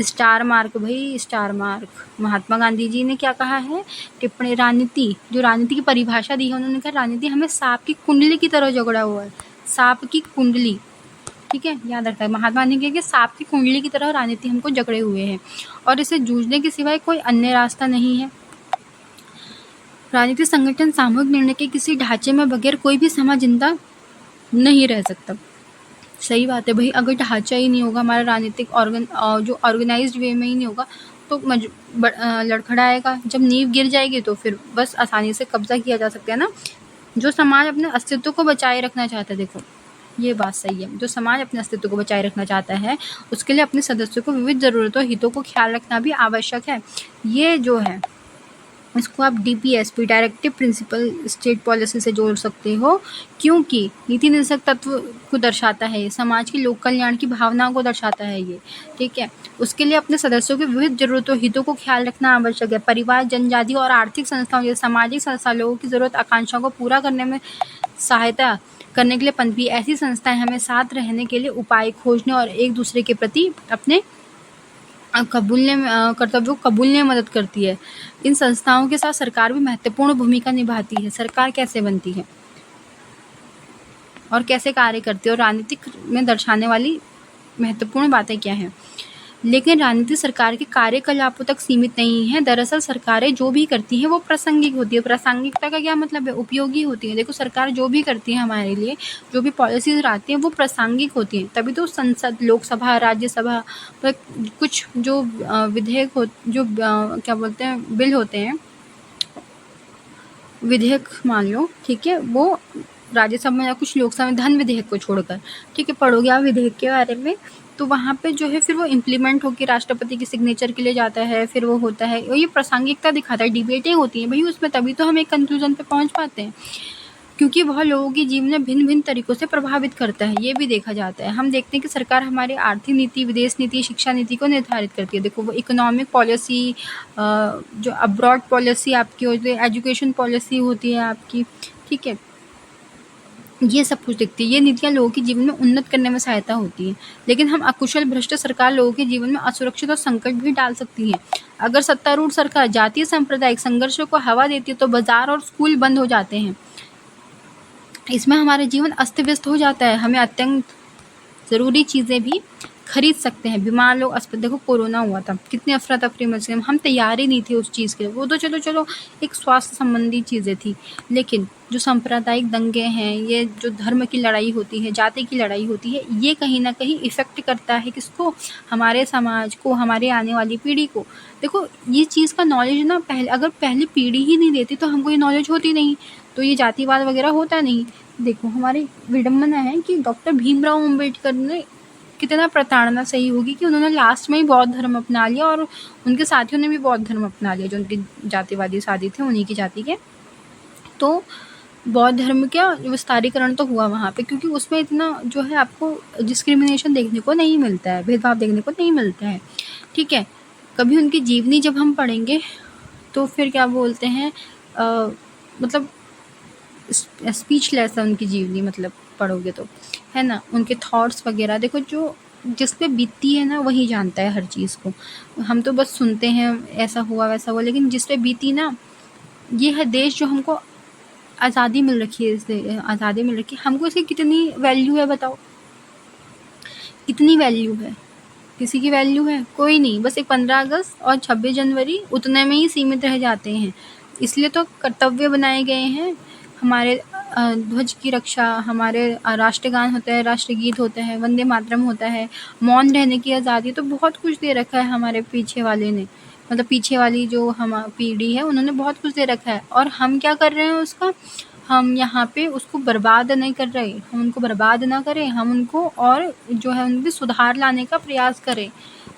स्टार मार्क भाई, स्टार मार्क। महात्मा गांधी जी ने क्या कहा है? टिप्पणी, राजनीति, जो राजनीति की परिभाषा दी है, उन्होंने कहा राजनीति हमें सांप की कुंडली की तरह जकड़ा हुआ है। सांप की कुंडली, ठीक है, याद रखता है। महात्मा गांधी ने कहा कि सांप की कुंडली की तरह राजनीति हमको जकड़े हुए है और इसे जूझने के सिवाय कोई अन्य रास्ता नहीं है। राजनीतिक संगठन सामूहिक निर्णय के किसी ढांचे में बगैर कोई भी समाज जिंदा नहीं रह सकता। सही बात है भाई, अगर ढांचा ही नहीं होगा हमारा राजनीतिक जो ऑर्गेनाइज्ड वे में ही नहीं होगा, तो लड़खड़ाएगा। जब नींव गिर जाएगी तो फिर बस आसानी से कब्जा किया जा सकता है ना। जो समाज अपने अस्तित्व को बचाए रखना चाहता है, देखो ये बात सही है, जो समाज अपने अस्तित्व को बचाए रखना चाहता है, उसके लिए अपने सदस्यों को विविध ज़रूरतों हितों को ख्याल रखना भी आवश्यक है। ये जो है, इसको आप DPSP, directive principle state policy से जोड़ सकते हो, क्योंकि नीति निर्देशक तत्व को दर्शाता है, समाज की लोक कल्याण की भावनाओं को दर्शाता है ये, ठीक है। उसके लिए अपने सदस्यों की विविध जरूरतों हितों को ख्याल रखना आवश्यक है। परिवार, जनजाति और आर्थिक संस्थाओं जैसे सामाजिक संस्था लोगों की जरूरत आकांक्षाओं को पूरा करने में सहायता करने के लिए पनपी। ऐसी संस्थाएं हमें साथ रहने के लिए उपाय खोजने और एक दूसरे के प्रति अपने कर्तव्यों को कबूलने में मदद करती है। इन संस्थाओं के साथ सरकार भी महत्वपूर्ण भूमिका निभाती है। सरकार कैसे बनती है और कैसे कार्य करती है, और राजनीतिक में दर्शाने वाली महत्वपूर्ण बातें क्या हैं। लेकिन राजनीति सरकार के कार्यकलापों तक सीमित नहीं है। दरअसल सरकारें जो भी करती हैं वो प्रासंगिक होती है। प्रासंगिकता का क्या मतलब है? उपयोगी होती है। देखो सरकार जो भी करती है हमारे लिए, जो भी पॉलिसीज़ लाती हैं वो प्रासंगिक होती हैं। तभी तो संसद, लोकसभा, राज्यसभा पर कुछ जो विधेयक जो क्या बोलते हैं, बिल होते हैं, विधेयक मान लो, ठीक है, वो राज्यसभा में या कुछ लोकसभा में, धन विधेयक को छोड़कर, ठीक है, पढ़ोगे आप विधेयक के बारे में, तो वहाँ पे जो है फिर वो इम्प्लीमेंट होकर राष्ट्रपति की सिग्नेचर के लिए जाता है, फिर वो होता है। और ये प्रासंगिकता दिखाता है, डिबेटें होती हैं भाई उसमें, तभी तो हम एक कंक्लूजन पे पहुँच पाते हैं, क्योंकि वह लोगों के जीवन में भिन्न-भिन्न तरीकों से प्रभावित करता है। ये भी देखा जाता है। हम देखते हैं कि सरकार हमारी आर्थिक नीति, विदेश नीति, शिक्षा नीति को निर्धारित करती है। देखो वो इकोनॉमिक पॉलिसी, जो अब्रॉड पॉलिसी आपकी होती है, एजुकेशन पॉलिसी होती है आपकी, ठीक है, ये सब कुछ दिखती है। ये नीतियाँ लोगों के जीवन में उन्नत करने में सहायता होती हैं। लेकिन हम अकुशल भ्रष्ट सरकार लोगों के जीवन में असुरक्षित और संकट भी डाल सकती है। अगर सत्तारूढ़ सरकार जातीय सांप्रदायिक संघर्षों को हवा देती है तो बाजार और स्कूल बंद हो जाते हैं। इसमें हमारा जीवन अस्त व्यस्त हो जाता है। हमें अत्यंत ज़रूरी चीज़ें भी खरीद सकते हैं। बीमार लोग अस्पताल, देखो कोरोना हुआ था, कितनी अफरा तफरी मच गई, हम तैयार ही नहीं थे उस चीज़ के लिए। वो तो चलो एक स्वास्थ्य संबंधी चीज़ें थी, लेकिन जो सांप्रदायिक दंगे हैं, ये जो धर्म की लड़ाई होती है, जाति की लड़ाई होती है, ये कहीं ना कहीं इफ़ेक्ट करता है किसको? हमारे समाज को, हमारे आने वाली पीढ़ी को। देखो ये चीज़ का नॉलेज ना अगर पहली पीढ़ी ही नहीं देती तो हमको ये नॉलेज होती नहीं, तो ये जातिवाद वगैरह होता नहीं। देखो हमारी विडम्बना है कि डॉक्टर भीमराव अम्बेडकर ने कितना प्रताड़ना सही होगी कि उन्होंने लास्ट में ही बौद्ध धर्म अपना लिया, और उनके साथियों ने भी बौद्ध धर्म अपना लिया, जो उनके जातिवादी साथी थे उन्हीं की जाति के। तो बौद्ध धर्म का विस्तारीकरण तो हुआ वहाँ पे, क्योंकि उसमें इतना जो है आपको डिस्क्रिमिनेशन देखने को नहीं मिलता है, भेदभाव देखने को नहीं मिलता है, ठीक है। कभी उनकी जीवनी जब हम पढ़ेंगे तो फिर क्या बोलते हैं, मतलब स्पीचलेस है उनकी जीवनी, मतलब पढ़ोगे तो, है ना। उनके थॉट्स वगैरह देखो, जो जिस पे बीतती है ना वही जानता है हर चीज़ को। हम तो बस सुनते हैं ऐसा हुआ वैसा हुआ, लेकिन जिस पे बीती ना, ये है देश जो हमको आज़ादी मिल रखी है, इससे आज़ादी मिल रखी है, हमको इसकी कितनी वैल्यू है बताओ? कितनी वैल्यू है? किसी की वैल्यू है? कोई नहीं। बस एक 15 अगस्त और 26 जनवरी उतने में ही सीमित रह जाते हैं। इसलिए तो कर्तव्य बनाए गए हैं। हमारे ध्वज की रक्षा, हमारे राष्ट्रगान होता है, राष्ट्रगीत होता है, वंदे मातरम होता है, मौन रहने की आज़ादी, तो बहुत कुछ दे रखा है हमारे पीछे वाले ने, मतलब पीछे वाली जो हम पीढ़ी है उन्होंने बहुत कुछ दे रखा है। और हम क्या कर रहे हैं उसका? हम यहाँ पे उसको बर्बाद नहीं कर रहे, हम उनको बर्बाद ना करें, हम उनको और जो है उनमें सुधार लाने का प्रयास करें,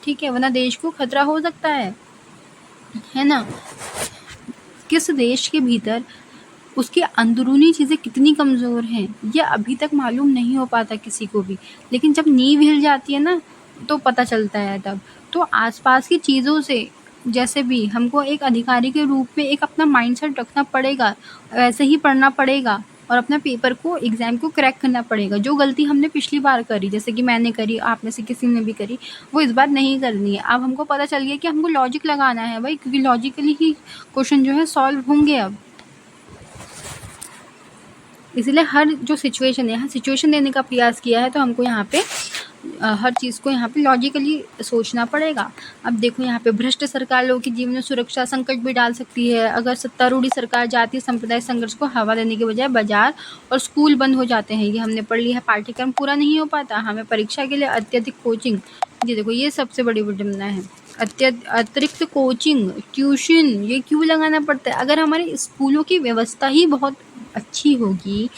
ठीक है, वरना देश को खतरा हो सकता है ना। किस देश के भीतर उसकी अंदरूनी चीज़ें कितनी कमज़ोर हैं ये अभी तक मालूम नहीं हो पाता किसी को भी, लेकिन जब नींव हिल जाती है ना तो पता चलता है तब। तो आसपास की चीज़ों से जैसे भी हमको एक अधिकारी के रूप में एक अपना माइंडसेट रखना पड़ेगा, वैसे ही पढ़ना पड़ेगा और अपना पेपर को, एग्ज़ाम को क्रैक करना पड़ेगा। जो गलती हमने पिछली बार करी, जैसे कि मैंने करी, आप में से किसी ने भी करी, वो इस बार नहीं करनी है। अब हमको पता चल गया कि हमको लॉजिक लगाना है भाई, क्योंकि लॉजिकली ही क्वेश्चन जो है सॉल्व होंगे अब। इसलिए हर जो सिचुएशन है, यहाँ सिचुएशन देने का प्रयास किया है, तो हमको यहाँ पे हर चीज़ को यहाँ पे लॉजिकली सोचना पड़ेगा। अब देखो यहाँ पे भ्रष्ट सरकार लोगों के जीवन में सुरक्षा संकट भी डाल सकती है। अगर सत्तारूढ़ी सरकार जातीय संप्रदाय संघर्ष को हवा देने के बजाय बाजार और स्कूल बंद हो जाते हैं, ये हमने पढ़ लिया है, पाठ्यक्रम पूरा नहीं हो पाता, हमें परीक्षा के लिए अत्यधिक कोचिंग, ये देखो ये सबसे बड़ी विडम्बना है, अतिरिक्त कोचिंग, ट्यूशन, ये क्यों लगाना पड़ता है? अगर हमारे स्कूलों की व्यवस्था ही बहुत अच्छी होगी,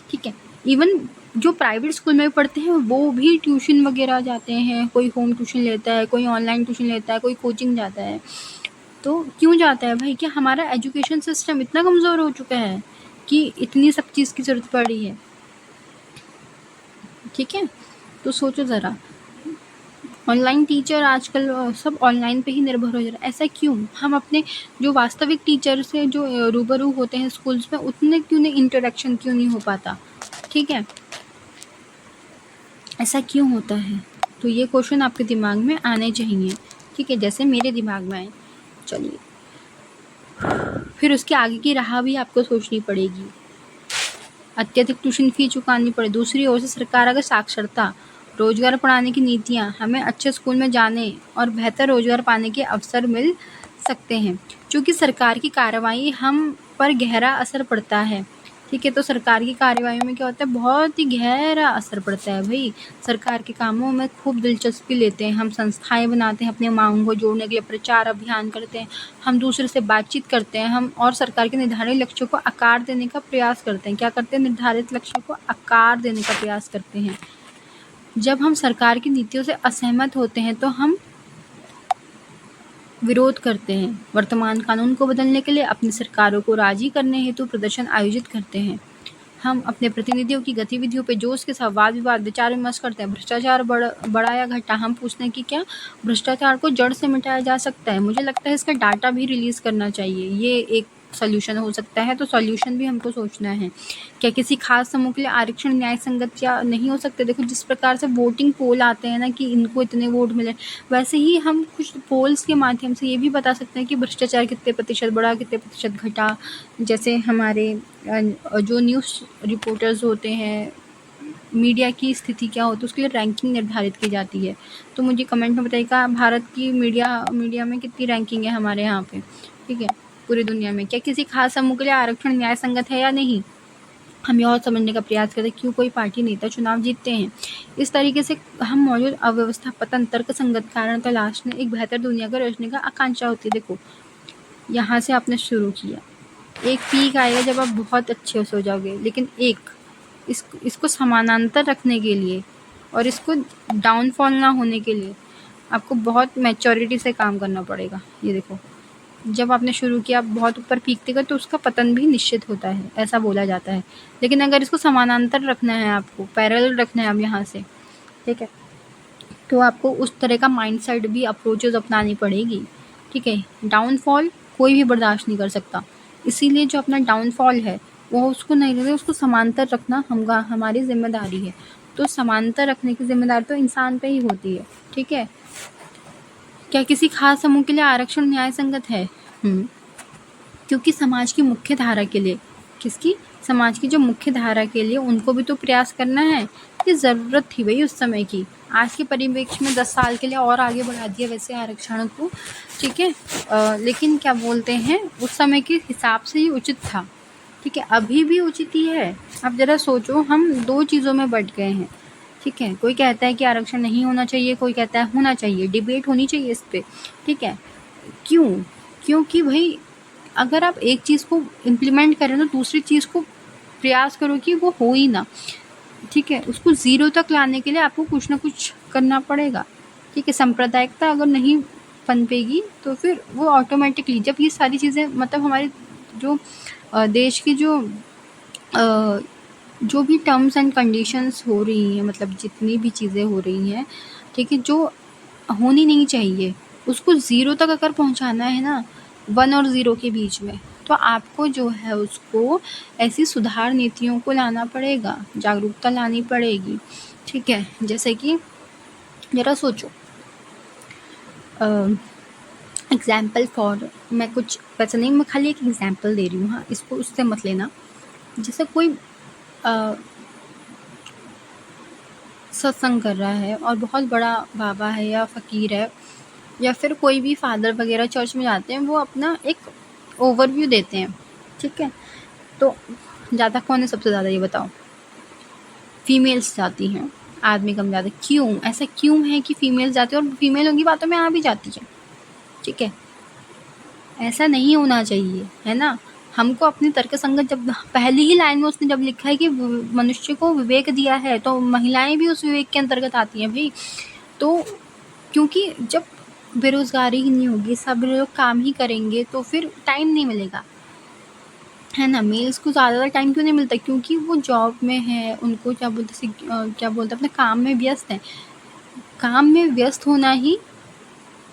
ठीक है, इवन जो प्राइवेट स्कूल में पढ़ते हैं वो भी ट्यूशन वगैरह जाते हैं, कोई होम ट्यूशन लेता है, कोई ऑनलाइन ट्यूशन लेता है, कोई कोचिंग जाता है, तो क्यों जाता है भाई? क्या हमारा एजुकेशन सिस्टम इतना कमज़ोर हो चुका है कि इतनी सब चीज़ की ज़रूरत पड़ रही है? ठीक है, तो सोचो ज़रा, ऑनलाइन टीचर आजकल सब ऑनलाइन पे ही निर्भर हो जा रहा है। ऐसा क्यों? हम अपने जो वास्तविक टीचर से जो रूबरू होते हैं स्कूल्स में, उतने क्यों नहीं इंटरेक्शन क्यों नहीं हो पाता? ठीक है, ऐसा क्यों होता है? तो ये क्वेश्चन आपके दिमाग में आने चाहिए, ठीक है, जैसे मेरे दिमाग में आए। चलिए, फिर उसके आगे की राह भी आपको सोचनी पड़ेगी। अत्यधिक ट्यूशन फी चुकानी पड़े। दूसरी ओर से सरकार अगर साक्षरता रोज़गार बढ़ाने की नीतियाँ, हमें अच्छे स्कूल में जाने और बेहतर रोज़गार पाने के अवसर मिल सकते हैं। चूँकि सरकार की कार्रवाई हम पर गहरा असर पड़ता है, ठीक है। तो सरकार की कार्रवाइयों में क्या होता है, बहुत ही गहरा असर पड़ता है भाई। सरकार के कामों में खूब दिलचस्पी लेते हैं, हम संस्थाएं बनाते हैं अपनी मांगों को जोड़ने के लिए, प्रचार अभियान करते हैं, हम दूसरे से बातचीत करते हैं, हम और सरकार के निर्धारित लक्ष्यों को आकार देने का प्रयास करते हैं। क्या करते हैं, निर्धारित लक्ष्यों को आकार देने का प्रयास करते हैं। जब हम सरकार की नीतियों से असहमत होते हैं तो हम विरोध करते हैं, वर्तमान कानून को बदलने के लिए अपनी सरकारों को राजी करने हेतु प्रदर्शन आयोजित करते हैं, हम अपने प्रतिनिधियों की गतिविधियों पे जोश के साथ वाद विवाद विचार विमर्श करते हैं। भ्रष्टाचार बढ़ा या घटा, हम पूछते हैं कि क्या भ्रष्टाचार को जड़ से मिटाया जा सकता है। मुझे लगता है इसका डाटा भी रिलीज़ करना चाहिए, ये एक सॉल्यूशन हो सकता है। तो सॉल्यूशन भी हमको सोचना है, क्या किसी खास समूह के लिए आरक्षण न्याय संगत या नहीं हो सकते। देखो, जिस प्रकार से वोटिंग पोल आते हैं ना कि इनको इतने वोट मिले, वैसे ही हम कुछ पोल्स के माध्यम से ये भी बता सकते हैं कि भ्रष्टाचार कितने प्रतिशत बढ़ा, कितने प्रतिशत घटा। जैसे हमारे जो न्यूज़ रिपोर्टर्स होते हैं, मीडिया की स्थिति क्या होती है, उसके लिए रैंकिंग निर्धारित की जाती है। तो मुझे कमेंट में बताइएगा, भारत की मीडिया में कितनी रैंकिंग है हमारे यहाँ पे, ठीक है, पूरी दुनिया में। क्या किसी खास समूह के लिए आरक्षण न्याय संगत है या नहीं, हम यह और समझने का प्रयास करते हैं क्यों कोई पार्टी नेता चुनाव जीतते हैं। इस तरीके से हम मौजूद अव्यवस्था, पतन, तर्क संगत कारण तलाशने, एक बेहतर दुनिया को रचने का आकांक्षा होती है। देखो, यहाँ से आपने शुरू किया, एक पीक आएगा जब आप बहुत अच्छे से हो जाओगे, लेकिन इसको समानांतर रखने के लिए और इसको डाउनफॉल ना होने के लिए आपको बहुत मैच्योरिटी से काम करना पड़ेगा। ये देखो, जब आपने शुरू किया आप बहुत ऊपर पीकते गए तो उसका पतन भी निश्चित होता है, ऐसा बोला जाता है। लेकिन अगर इसको समानांतर रखना है, आपको पैरेलल रखना है अब यहाँ से, ठीक है, तो आपको उस तरह का माइंडसेट भी, अप्रोचेस अपनानी पड़ेगी, ठीक है। डाउनफॉल कोई भी बर्दाश्त नहीं कर सकता, इसीलिए जो अपना डाउनफॉल है वो उसको नहीं रखते, उसको समांतर रखना हमारी जिम्मेदारी है। तो समांतर रखने की जिम्मेदारी तो इंसान पे ही होती है, ठीक है। क्या किसी खास समूह के लिए आरक्षण न्याय संगत है? क्योंकि समाज की मुख्य धारा के लिए, समाज की जो मुख्य धारा के लिए उनको भी तो प्रयास करना है। ये ज़रूरत थी भाई उस समय की। आज के परिप्रेक्ष्य में 10 साल के लिए और आगे बढ़ा दिया वैसे आरक्षण को, ठीक है। लेकिन क्या बोलते हैं, उस समय के हिसाब से ही उचित था, ठीक है। अभी भी उचित ही है। अब ज़रा सोचो, हम 2 चीज़ों में बट गए हैं, ठीक है। कोई कहता है कि आरक्षण नहीं होना चाहिए, कोई कहता है होना चाहिए, डिबेट होनी चाहिए इस पर, ठीक है। क्योंकि भाई अगर आप एक चीज़ को इम्प्लीमेंट करें तो दूसरी चीज़ को प्रयास करो कि वो हो ही ना, ठीक है। उसको ज़ीरो तक लाने के लिए आपको कुछ ना कुछ करना पड़ेगा, ठीक है। सांप्रदायिकता अगर नहीं पनपेगी तो फिर वो ऑटोमेटिकली, जब ये सारी चीज़ें, मतलब हमारे जो देश की जो भी टर्म्स एंड कंडीशंस हो रही हैं, मतलब जितनी भी चीज़ें हो रही हैं, ठीक है, जो होनी नहीं चाहिए, उसको ज़ीरो तक अगर पहुंचाना है ना, 1 और 0 के बीच में, तो आपको जो है उसको ऐसी सुधार नीतियों को लाना पड़ेगा, जागरूकता लानी पड़ेगी, ठीक है। जैसे कि ज़रा सोचो, एग्ज़ाम्पल फॉर, मैं कुछ वैसे नहीं, मैं खाली एक एग्ज़ाम्पल दे रही हूँ, हाँ, इसको उससे मत लेना। जैसे कोई सत्संग कर रहा है और बहुत बड़ा बाबा है या फ़कीर है या फिर कोई भी फादर वगैरह चर्च में जाते हैं, वो अपना एक ओवरव्यू देते हैं, ठीक है। तो ज़्यादा कौन है सबसे ज़्यादा, ये बताओ? फीमेल्स जाती हैं, आदमी कम जाते। क्यों ऐसा क्यों है कि फीमेल्स जाती है और फीमेलों की बातों में आ भी जाती है, ठीक है। ऐसा नहीं होना चाहिए, है ना। हमको अपनी तर्कसंगत, जब पहली ही लाइन में उसने जब लिखा है कि मनुष्य को विवेक दिया है, तो महिलाएं भी उस विवेक के अंतर्गत आती हैं भाई। तो क्योंकि जब बेरोज़गारी ही नहीं होगी, सब लोग काम ही करेंगे, तो फिर टाइम नहीं मिलेगा, है ना। मेल्स को ज़्यादातर टाइम क्यों नहीं मिलता? क्योंकि वो जॉब में है, उनको क्या बोलते अपने काम में व्यस्त हैं। काम में व्यस्त होना ही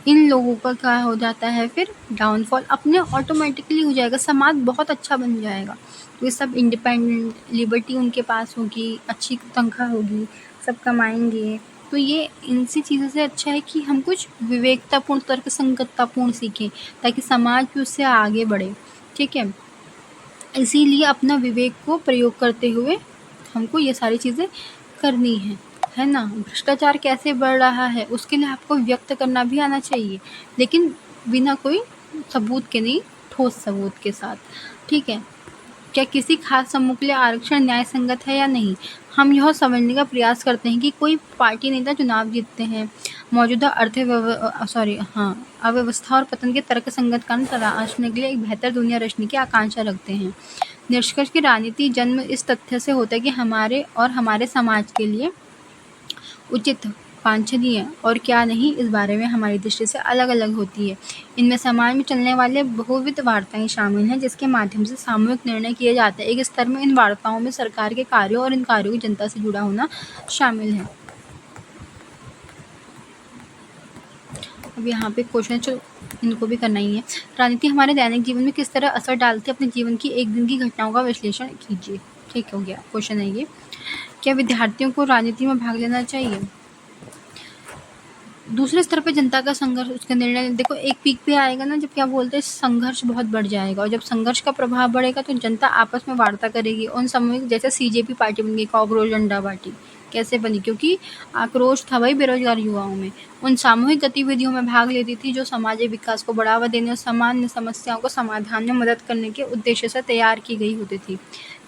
इन लोगों का क्या हो जाता है, फिर डाउनफॉल अपने ऑटोमेटिकली हो जाएगा, समाज बहुत अच्छा बन जाएगा। तो ये सब इंडिपेंडेंट, लिबर्टी उनके पास होगी, अच्छी तनख्वाह होगी, सब कमाएंगे। तो ये इनसी चीज़ों से अच्छा है कि हम कुछ विवेकतापूर्ण, तर्कसंगततापूर्ण सीखें, ताकि समाज भी उससे आगे बढ़े, ठीक है। इसीलिए अपना विवेक को प्रयोग करते हुए हमको ये सारी चीज़ें करनी है। है ना? भ्रष्टाचार कैसे बढ़ रहा है उसके लिए आपको व्यक्त करना भी आना चाहिए, लेकिन बिना कोई सबूत के नहीं, ठोस सबूत के साथ, ठीक है? क्या किसी खास समूह के लिए आरक्षण न्याय संगत है या नहीं? हम यह समझने का प्रयास करते हैं कि कोई पार्टी नेता चुनाव जीतते हैं, मौजूदा अव्यवस्था और पतन के तर्कसंगत कारण तराशने के लिए एक बेहतर दुनिया रचने की आकांक्षा रखते हैं। निष्कर्ष की राजनीति जन्म इस तथ्य से होता है कि हमारे और हमारे समाज के लिए उचित, वांछनीय और क्या नहीं, इस बारे में हमारी दृष्टि से अलग-अलग होती है। इनमें समाज में चलने वाले बहुविध वार्ताएं शामिल हैं, जिसके माध्यम से सामूहिक निर्णय किए जाते हैं। एक स्तर में इन वार्ताओं में सरकार के कार्यों और इन कार्यों की जनता से जुड़ा होना शामिल है। अब यहाँ पे क्वेश्चन जो इनको भी करना ही है। राजनीति हमारे दैनिक जीवन में किस तरह असर डालती है, अपने जीवन की एक दिन की घटनाओं का विश्लेषण कीजिए। ठीक हो गया क्वेश्चन है ये। क्या विद्यार्थियों को राजनीति में भाग लेना चाहिए? दूसरे स्तर पे जनता का संघर्ष, उसका निर्णय देखो, एक पीक पे आएगा ना जब क्या बोलते हैं संघर्ष बहुत बढ़ जाएगा, और जब संघर्ष का प्रभाव बढ़ेगा तो जनता आपस में वार्ता करेगी। उन सामूहिक, जैसे सीजेपी पार्टी बन गई, कॉकरोच डंडा पार्टी कैसे बनी, क्योंकि आक्रोश था भाई बेरोजगार युवाओं में। उन सामूहिक गतिविधियों में भाग लेती थी जो सामाजिक विकास को बढ़ावा देने और सामान्य समस्याओं को समाधान में मदद करने के उद्देश्य से तैयार की गई होती थी।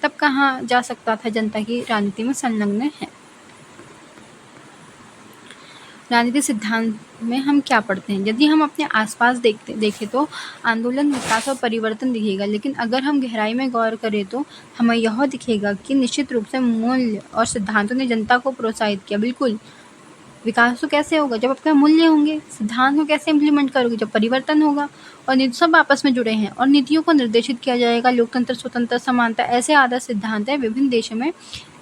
तब कहाँ जा सकता था जनता की राजनीति में संलग्न है। राजनीति सिद्धांत में हम क्या पढ़ते हैं? यदि हम अपने आसपास देखें तो आंदोलन, विकास और परिवर्तन दिखेगा, लेकिन अगर हम गहराई में गौर करें तो हमें यह दिखेगा कि निश्चित रूप से मूल्य और सिद्धांतों ने जनता को प्रोत्साहित किया। बिल्कुल, विकास तो कैसे होगा जब आपके मूल्य होंगे, सिद्धांत को कैसे इम्प्लीमेंट करोगे जब परिवर्तन होगा, और नीति सब आपस में जुड़े हैं और नीतियों को निर्देशित किया जाएगा। लोकतंत्र, स्वतंत्रता, समानता ऐसे आदर्श सिद्धांत है। विभिन्न देशों में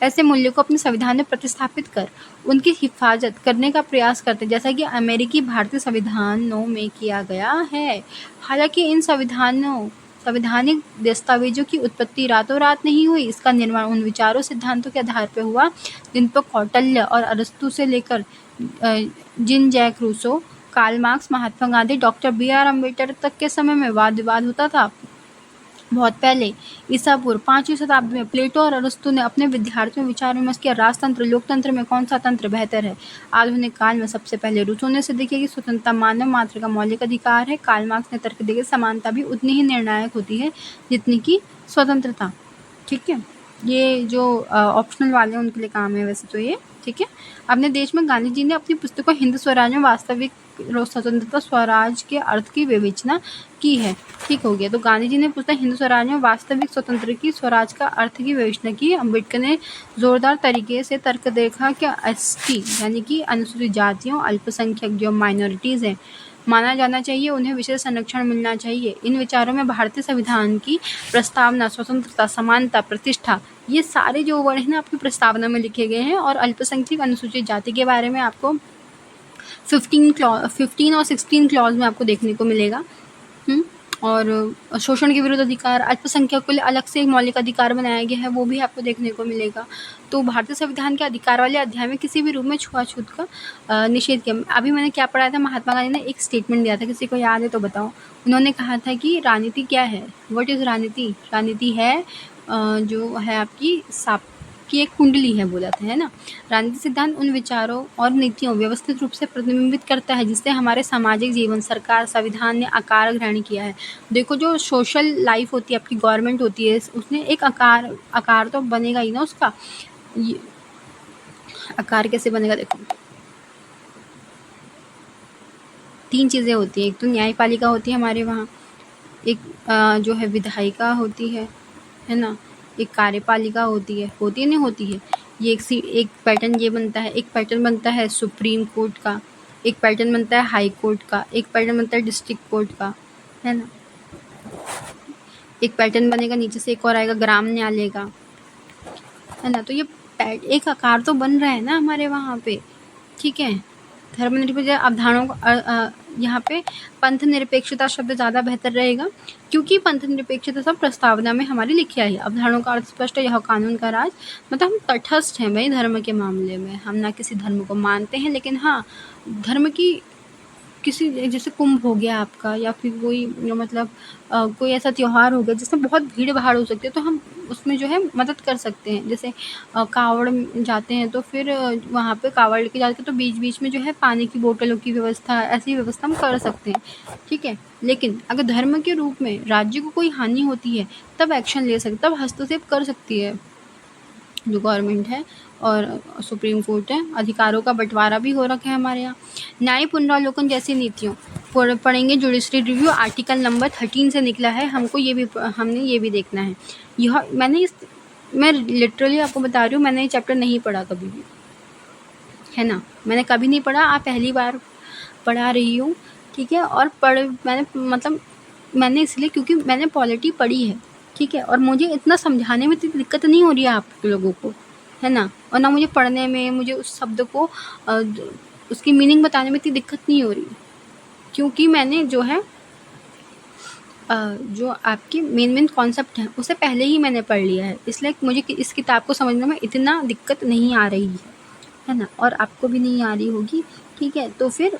ऐसे मूल्यों को अपने संविधान में प्रतिस्थापित कर उनकी हिफाजत करने का प्रयास करते हैं, जैसा कि अमेरिकी भारतीय संविधानों में किया गया है। हालांकि इन संवैधानिक दस्तावेजों की उत्पत्ति रातों रात नहीं हुई। इसका निर्माण उन विचारों, सिद्धांतों के आधार पर हुआ जिन पर कौटिल्य और अरस्तु से लेकर Jean Jacques Rousseau, Karl Marx, Mahatma Gandhi, doctor B R. Ambedkar तक के समय में वाद विवाद होता था। बहुत पहले ईसा पूर्व 5वीं शताब्दी में प्लेटो और अरस्तु ने अपने विद्यार्थियों में विचार विमर्श किया, राजतंत्र, लोकतंत्र में कौन सा तंत्र बेहतर है। आधुनिक काल में सबसे पहले रूसो ने सिद्ध किया कि स्वतंत्रता मानव मात्र का मौलिक अधिकार है। कार्ल मार्क्स ने तर्क दिया कि समानता भी उतनी ही निर्णायक होती है जितनी की स्वतंत्रता। ठीक है, ये जो ऑप्शनल वाले हैं उनके लिए काम है वैसे तो ये। ठीक है, अपने देश में गांधी जी ने अपनी पुस्तकों हिंद स्वराज में वास्तविक स्वतंत्रता स्वराज के अर्थ की विवेचना की है। ठीक हो गया, तो गांधी जी ने पुस्तक हिंद स्वराज में वास्तविक स्वतंत्र की स्वराज का अर्थ की विवेचना की। अम्बेडकर ने जोरदार तरीके से तर्क देखा कि एसटी यानी कि अनुसूचित जातियों, अल्पसंख्यक जो माइनॉरिटीज़ हैं, माना जाना चाहिए, उन्हें विशेष संरक्षण मिलना चाहिए। इन विचारों में भारतीय संविधान की प्रस्तावना, स्वतंत्रता, समानता, प्रतिष्ठा, ये सारे जो वर्ड हैं ना आपकी प्रस्तावना में लिखे गए हैं। और अल्पसंख्यक अनुसूचित जाति के बारे में आपको 15 और 16 क्लॉज में आपको देखने को मिलेगा। और शोषण के विरुद्ध अधिकार, अल्पसंख्यक के लिए अलग से एक मौलिक अधिकार बनाया गया है, वो भी आपको देखने को मिलेगा। तो भारतीय संविधान के अधिकार वाले अध्याय में किसी भी रूप में छुआछूत का निषेध किया। अभी मैंने क्या पढ़ा था, महात्मा गांधी ने एक स्टेटमेंट दिया था, किसी को याद है तो बताओ। उन्होंने कहा था कि राजनीति क्या है, व्हाट इज़ राजनीति। राजनीति है जो है आपकी सांप की एक कुंडली है, बोला था, है ना। राजनीति सिद्धांत उन विचारों और नीतियों व्यवस्थित रूप से प्रतिबिंबित करता है जिससे हमारे सामाजिक जीवन, सरकार, संविधान ने आकार ग्रहण किया है। देखो, जो सोशल लाइफ होती है, आपकी गवर्नमेंट होती है, उसने एक आकार तो बनेगा ही ना उसका। ये आकार कैसे बनेगा, देखो 3 चीज़ें होती है। एक तो न्यायपालिका होती है हमारे वहाँ, एक जो है विधायिका होती है ना, एक कार्यपालिका होती है नहीं होती है। ये एक पैटर्न ये बनता है, एक पैटर्न बनता है सुप्रीम कोर्ट का, एक पैटर्न बनता है हाई कोर्ट का, एक पैटर्न बनता है डिस्ट्रिक्ट कोर्ट का, है ना। एक पैटर्न बनेगा, नीचे से एक और आएगा ग्राम न्यायालय का, है ना। तो ये एक आकार तो बन रहा है ना हमारे वहाँ पे। ठीक है, धर्मनिरपेक्ष अवधारणाओं को यहाँ पे पंथ निरपेक्षता शब्द ज़्यादा बेहतर रहेगा, क्योंकि पंथ निरपेक्षता सब प्रस्तावना में हमारी लिखी आई है। अवधारणाओं का अर्थ स्पष्ट है, यह कानून का राज, मतलब हम तटस्थ हैं भाई धर्म के मामले में। हम ना किसी धर्म को मानते हैं, लेकिन हाँ धर्म की किसी जैसे कुंभ हो गया आपका, या फिर कोई मतलब कोई ऐसा त्योहार हो गया जिसमें बहुत भीड़-भाड़ हो सकती है, तो हम उसमें जो है मदद कर सकते हैं। जैसे कावड़ में जाते हैं तो फिर वहाँ पे कावड़ लेके जाके तो बीच-बीच में जो है पानी की बोतलों की व्यवस्था, ऐसी व्यवस्था हम कर सकते हैं, ठीक है। लेकिन अगर धर्म के रूप में राज्य को कोई हानि होती है, तब एक्शन ले सकते, तब हस्तक्षेप कर सकती है जो गवर्नमेंट है और सुप्रीम कोर्ट है। अधिकारों का बंटवारा भी हो रखा है हमारे यहाँ। न्याय पुनरावलोकन जैसी नीतियों पढ़ेंगे। जुडिशरी रिव्यू आर्टिकल नंबर 13 से निकला है, हमने ये भी देखना है। यह मैं लिटरली आपको बता रही हूँ, मैंने ये चैप्टर नहीं पढ़ा कभी भी, है ना, मैंने कभी नहीं पढ़ा, आप पहली बार पढ़ा रही हूँ, ठीक है। और मैंने इसलिए क्योंकि मैंने पॉलिटी पढ़ी है, ठीक है, और मुझे इतना समझाने में इतनी दिक्कत नहीं हो रही है आप लोगों को, है ना, और ना मुझे पढ़ने में, मुझे उस शब्द को उसकी मीनिंग बताने में इतनी दिक्कत नहीं हो रही, क्योंकि मैंने जो है जो आपकी मेन कॉन्सेप्ट है उसे पहले ही मैंने पढ़ लिया है, इसलिए मुझे इस किताब को समझने में इतना दिक्कत नहीं आ रही है ना, और आपको भी नहीं आ रही होगी, ठीक है। तो फिर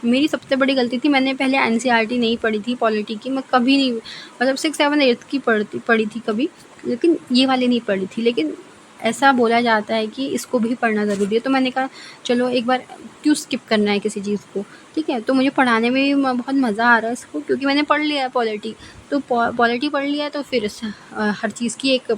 मेरी सबसे बड़ी गलती थी, मैंने पहले एनसीईआरटी नहीं पढ़ी थी पॉलिटी की, मैं कभी नहीं, मतलब 6, 7, 8 की पढ़ी थी कभी, लेकिन ये वाली नहीं पढ़ी थी। लेकिन ऐसा बोला जाता है कि इसको भी पढ़ना ज़रूरी है, तो मैंने कहा चलो एक बार क्यों स्किप करना है किसी चीज़ को, ठीक है। तो मुझे पढ़ाने में भी बहुत मज़ा आ रहा है इसको, क्योंकि मैंने पढ़ लिया है पॉलिटी, तो पॉलिटी पढ़ लिया है, तो फिर हर चीज़ की एक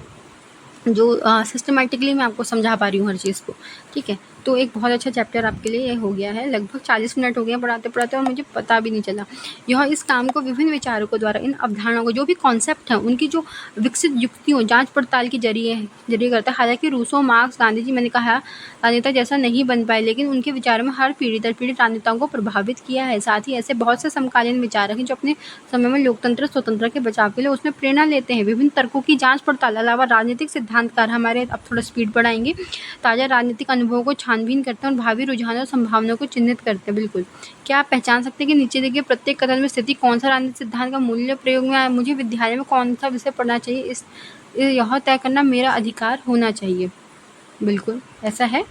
जो सिस्टमैटिकली मैं आपको समझा पा रही हूँ हर चीज़ को, ठीक है। तो एक बहुत अच्छा चैप्टर आपके लिए ये हो गया है। लगभग 40 मिनट हो गए हैं पढ़ाते पढ़ाते, और मुझे पता भी नहीं चला। यह इस काम को विभिन्न विचारकों द्वारा इन अवधारणाओं को, जो भी कॉन्सेप्ट हैं उनकी जो विकसित युक्तियों, जांच पड़ताल के जरिए करता है। हालांकि रूसो, मार्क्स, गांधी जी, मैंने कहा राजनेता जैसा नहीं बन पाए, लेकिन उनके विचारों में हर पीढ़ी दर पीढ़ी राजनेताओं को प्रभावित किया है। साथ ही ऐसे बहुत से समकालीन विचारक हैं जो अपने समय में लोकतंत्र, स्वतंत्रता के बचाव के लिए उसमें प्रेरणा लेते हैं। विभिन्न तर्कों की जांच पड़ताल अलावा राजनीतिक सिद्धांतकार हमारे, अब थोड़ा स्पीड बढ़ाएंगे, ताज़ा राजनीतिक अनुभवों को छानबीन करते हैं और भावी रुझानों और संभावनाओं को चिन्हित करते हैं। बिल्कुल, क्या आप पहचान सकते हैं कि नीचे देखिए प्रत्येक कथन में स्थिति कौन सा राजनीतिक सिद्धांत का मूल्य प्रयोग में आया, मुझे विद्यालय में कौन सा विषय पढ़ना चाहिए, यह तय करना मेरा अधिकार होना चाहिए। बिल्कुल ऐसा है,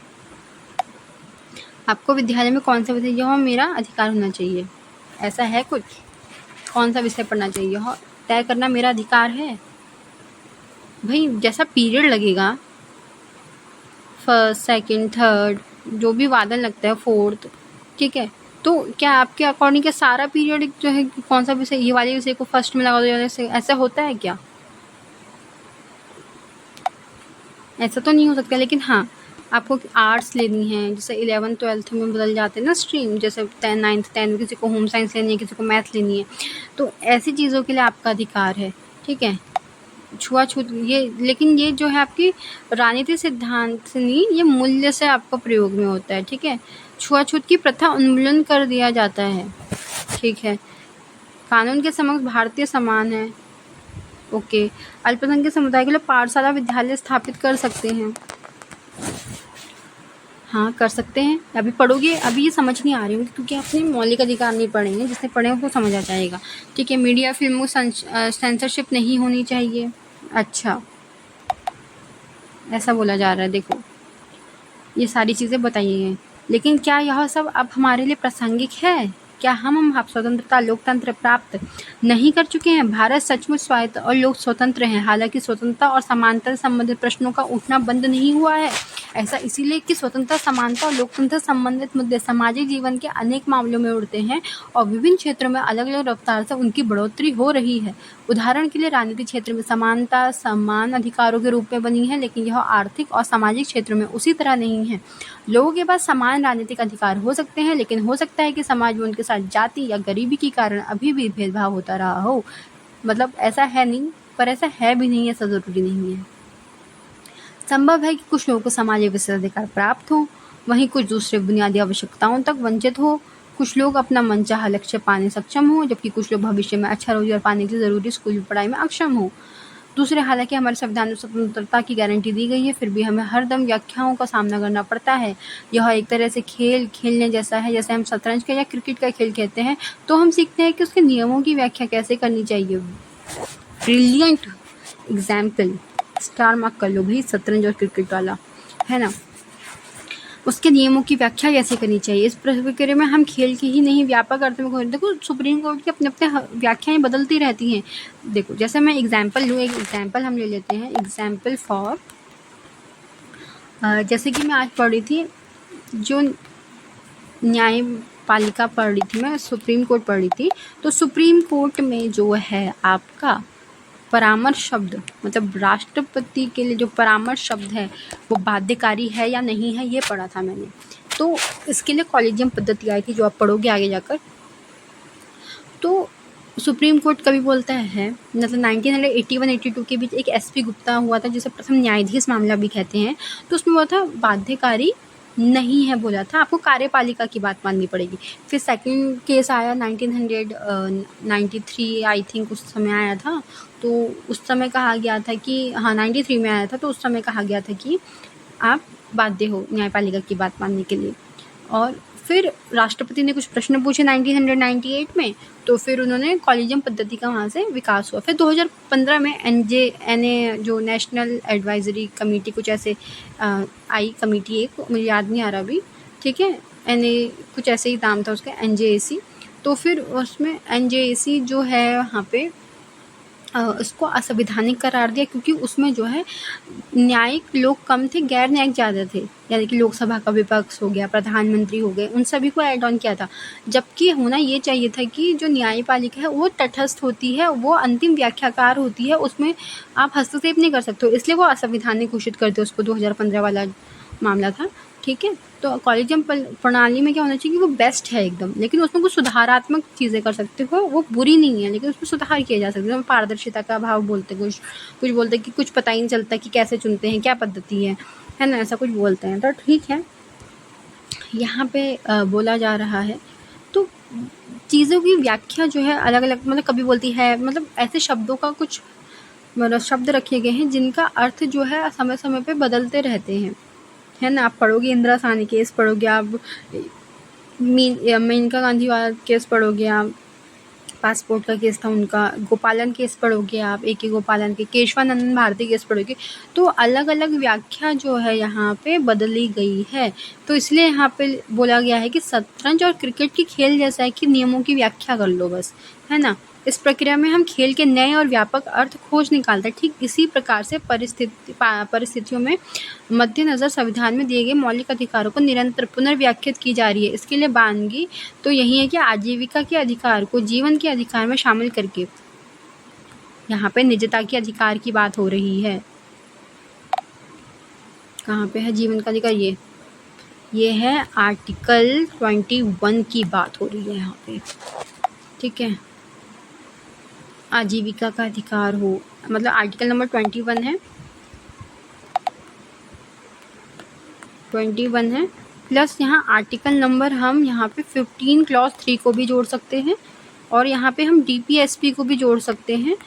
आपको विद्यालय में कौन सा विषय, यह मेरा अधिकार होना चाहिए, ऐसा है कुछ, कौन सा विषय पढ़ना चाहिए यह तय करना मेरा अधिकार है। भाई जैसा पीरियड लगेगा, फर्स्ट, सेकंड, थर्ड, जो भी वादन लगता है, फोर्थ, ठीक है, तो क्या आपके अकॉर्डिंग क्या सारा पीरियड जो है कौन सा विषय, ये वाले विषय को फर्स्ट में लगा दो, ऐसा होता है क्या? ऐसा तो नहीं हो सकता। लेकिन हाँ, आपको आर्ट्स लेनी है, जैसे 11th 12th में बदल जाते हैं ना स्ट्रीम, जैसे 9th 10th किसी को होम साइंस लेनी है, किसी को मैथ लेनी है, तो ऐसी चीज़ों के लिए आपका अधिकार है, ठीक है। छुआछूत ये, लेकिन ये जो है आपकी राजनीतिक सिद्धांत से नहीं, ये मूल्य से आपका प्रयोग में होता है, ठीक है। छुआछूत की प्रथा उन्मूलन कर दिया जाता है, ठीक है। कानून के समक्ष भारतीय समान है, ओके। अल्पसंख्यक समुदाय के लिए पाठशाला, विद्यालय स्थापित कर सकते हैं, हाँ कर सकते हैं। अभी पढ़ोगे, अभी ये समझ नहीं आ रही होंगी क्योंकि आपने मौलिक अधिकार नहीं पढ़े हैं, जिसने पढ़े उसको समझ आ जाएगा, ठीक है। मीडिया फिल्मों सेंसरशिप नहीं होनी चाहिए, अच्छा ऐसा बोला जा रहा है। देखो ये सारी चीज़ें बताई हैं, लेकिन क्या यह सब अब हमारे लिए प्रासंगिक है? क्या हम स्वतंत्रता, लोकतंत्र प्राप्त नहीं कर चुके हैं? भारत सचमुच स्वायत्त और लोक स्वतंत्र हैं, हालांकि स्वतंत्रता और समानता संबंधित प्रश्नों का उठना बंद नहीं हुआ है। ऐसा इसीलिए कि स्वतंत्रता, समानता और लोकतंत्र संबंधित मुद्दे सामाजिक जीवन के अनेक मामलों में उठते हैं और विभिन्न क्षेत्रों में अलग अलग रफ्तार से उनकी बढ़ोतरी हो रही है। उदाहरण के लिए राजनीतिक क्षेत्र में समानता समान अधिकारों के रूप में बनी है, लेकिन यह आर्थिक और सामाजिक क्षेत्रों में उसी तरह नहीं है। लोगों के पास समान राजनीतिक अधिकार हो सकते हैं, लेकिन हो सकता है कि समाज में उनके साथ जाति या गरीबी के कारण अभी भी भेदभाव होता रहा हो। मतलब ऐसा है नहीं, पर ऐसा है भी नहीं, ऐसा ज़रूरी नहीं है। संभव है कि कुछ लोगों को सामाजिक विशेष अधिकार प्राप्त हो, वहीं कुछ दूसरे बुनियादी आवश्यकताओं तक वंचित हो। कुछ लोग अपना मनचाहा लक्ष्य पाने सक्षम हो, जबकि कुछ लोग भविष्य में अच्छा रोजगार पाने के लिए ज़रूरी स्कूली पढ़ाई में अक्षम हो। दूसरे, हालांकि हमारे संविधान में स्वतंत्रता की गारंटी दी गई है, फिर भी हमें हरदम व्याख्याओं का सामना करना पड़ता है। यह एक तरह से खेलने जैसा है, जैसे हम शतरंज का या क्रिकेट का खेल खेलते हैं, तो हम सीखते हैं कि उसके नियमों की व्याख्या कैसे करनी चाहिए। ब्रिलियंट एग्जाम्पल, स्टार मार्क कर लो भाई, शतरंज और क्रिकेट वाला, है ना। उसके नियमों की व्याख्या कैसे करनी चाहिए। इस प्रक्रिया में हम खेल की ही नहीं व्यापक अर्थ में देखो सुप्रीम कोर्ट की अपने अपने व्याख्याएं बदलती रहती हैं। देखो जैसे मैं एग्जाम्पल लूँ, एक एग्जाम्पल हम ले लेते हैं, एग्जाम्पल फॉर जैसे कि मैं आज पढ़ी थी जो न्यायपालिका पढ़ रही थी, मैं सुप्रीम कोर्ट पढ़ रही थी। तो सुप्रीम कोर्ट में जो है आपका परामर्श शब्द, मतलब राष्ट्रपति के लिए जो परामर्श शब्द है वो बाध्यकारी है या नहीं है, ये पढ़ा था मैंने। तो इसके लिए कॉलेजियम पद्धति आई थी जो आप पढ़ोगे आगे जाकर। तो सुप्रीम कोर्ट कभी बोलता है, मतलब 1981-82 के बीच एक एसपी गुप्ता हुआ था जिसे प्रथम न्यायाधीश मामला भी कहते हैं। तो उसमें बोला था बाध्यकारी नहीं है, बोला था आपको कार्यपालिका की बात माननी पड़ेगी। फिर सेकंड केस आया 1993 आई थिंक उस समय आया था। तो उस समय कहा गया था कि हाँ 93 में आया था। तो उस समय कहा गया था कि आप बाध्य हो न्यायपालिका की बात मानने के लिए। और फिर राष्ट्रपति ने कुछ प्रश्न पूछे 1998 में, तो फिर उन्होंने कॉलेजियम पद्धति का वहाँ से विकास हुआ। फिर 2015 में एनए जो नेशनल एडवाइजरी कमेटी कुछ ऐसे आई कमेटी, एक मुझे याद नहीं आ रहा अभी, ठीक है, एनए कुछ ऐसे ही नाम था उसका, एनजेएसी। तो फिर उसमें एनजेएसी जो है वहाँ पे उसको असंवैधानिक करार दिया, क्योंकि उसमें जो है न्यायिक लोग कम थे, गैर न्यायिक ज़्यादा थे। यानी कि लोकसभा का विपक्ष हो गया, प्रधानमंत्री हो गए, उन सभी को ऐड ऑन किया था। जबकि होना ये चाहिए था कि जो न्यायपालिका है वो तटस्थ होती है, वो अंतिम व्याख्याकार होती है, उसमें आप हस्तक्षेप नहीं कर सकते हो। इसलिए वो असंवैधानिक घोषित करते उसको, 2015 वाला मामला था, ठीक है। तो कॉलेजियम प्रणाली में क्या होना चाहिए कि वो बेस्ट है एकदम, लेकिन उसमें कुछ सुधारात्मक चीज़ें कर सकते हो, वो बुरी नहीं है, लेकिन उसमें सुधार किया जा सकता है। पारदर्शिता का अभाव बोलते कुछ बोलते कि कुछ पता ही नहीं चलता कि कैसे चुनते हैं, क्या पद्धति है ना, ऐसा कुछ बोलते हैं। तो ठीक है, यहाँ पे बोला जा रहा है। तो चीज़ों की व्याख्या जो है अलग अलग, मतलब कभी बोलती है, मतलब ऐसे शब्दों का कुछ मतलब शब्द रखे गए हैं जिनका अर्थ जो है समय समय पे बदलते रहते हैं, है ना। आप पढ़ोगे इंदिरा साहनी केस पढ़ोगे, आप मेनका गांधी वाला केस पढ़ोगे, आप पासपोर्ट का केस था उनका, गोपालन केस पढ़ोगे आप, ए के गोपालन के, केशवानंदन भारती केस पढ़ोगे। तो अलग अलग व्याख्या जो है यहाँ पे बदली गई है। तो इसलिए यहाँ पे बोला गया है कि शतरंज और क्रिकेट की खेल जैसा है कि नियमों की व्याख्या कर लो बस, है ना। इस प्रक्रिया में हम खेल के नए और व्यापक अर्थ खोज निकालते हैं। ठीक इसी प्रकार से परिस्थितियों में मद्देनज़र संविधान में दिए गए मौलिक अधिकारों को निरंतर पुनर्व्याख्यात की जा रही है। इसके लिए बानगी तो यही है कि आजीविका के अधिकार को जीवन के अधिकार में शामिल करके यहाँ पे निजता के अधिकार की बात हो रही है। कहाँ पे है जीवन का अधिकार, ये है आर्टिकल 21 की बात हो रही है यहाँ पे, ठीक है। आजीविका का अधिकार हो, मतलब आर्टिकल नंबर 21 है, 21 है, प्लस यहाँ आर्टिकल नंबर हम यहाँ पे 15 क्लॉज 3 को भी जोड़ सकते हैं, और यहाँ पे हम DPSP को भी जोड़ सकते हैं।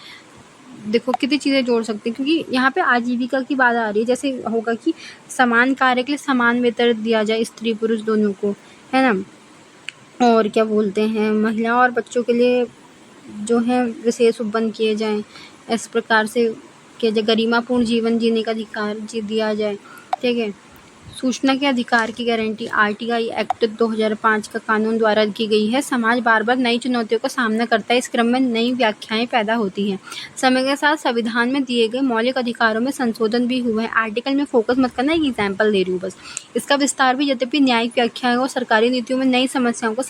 देखो कितनी चीज़ें जोड़ सकते हैं, क्योंकि यहाँ पे आजीविका की बात आ रही है। जैसे होगा कि समान कार्य के लिए समान वेतन दिया जाए स्त्री पुरुष दोनों को, है ना। और क्या बोलते हैं, महिला और बच्चों के लिए जो है विशेष उपबंध किए जाएं, इस प्रकार से किया जाए। गरिमापूर्ण जीवन जीने का अधिकार दिया जाए, ठीक है। सूचना के अधिकार की गारंटी RTI एक्ट 2005 का कानून द्वारा की गई है। समाज बार बार नई चुनौतियों का सामना करता है, इस क्रम में नई व्याख्याएं पैदा होती हैं। समय के साथ संविधान में दिए गए मौलिक अधिकारों में संशोधन भी हुए हैं। आर्टिकल में फोकस मत करना, एक एग्जाम्पल दे रही हूँ बस। इसका विस्तार भी यद्यपि न्यायिक व्याख्याओं और सरकारी नीतियों में नई समस्याओं का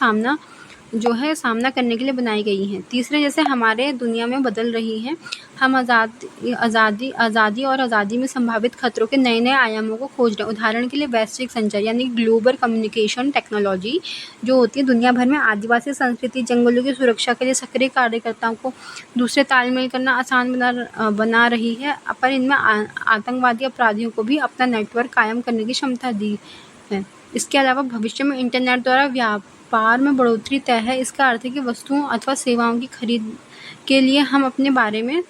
सामना करने के लिए बनाई गई हैं। तीसरे, जैसे हमारे दुनिया में बदल रही है, हम आज़ादी में संभावित खतरों के नए नए आयामों को खोज रहे हैं। उदाहरण के लिए वैश्विक संचार यानी ग्लोबल कम्युनिकेशन टेक्नोलॉजी जो होती है, दुनिया भर में आदिवासी संस्कृति, जंगलों की सुरक्षा के लिए सक्रिय कार्यकर्ताओं को दूसरे तालमेल करना आसान बना रही है, पर इनमें आतंकवादी अपराधियों को भी अपना नेटवर्क कायम करने की क्षमता दी है। इसके अलावा भविष्य में इंटरनेट द्वारा व्यापार में बढ़ोतरी तय है। इसका अर्थ है कि वस्तुओं अथवा सेवाओं की खरीद के लिए हम अपने बारे में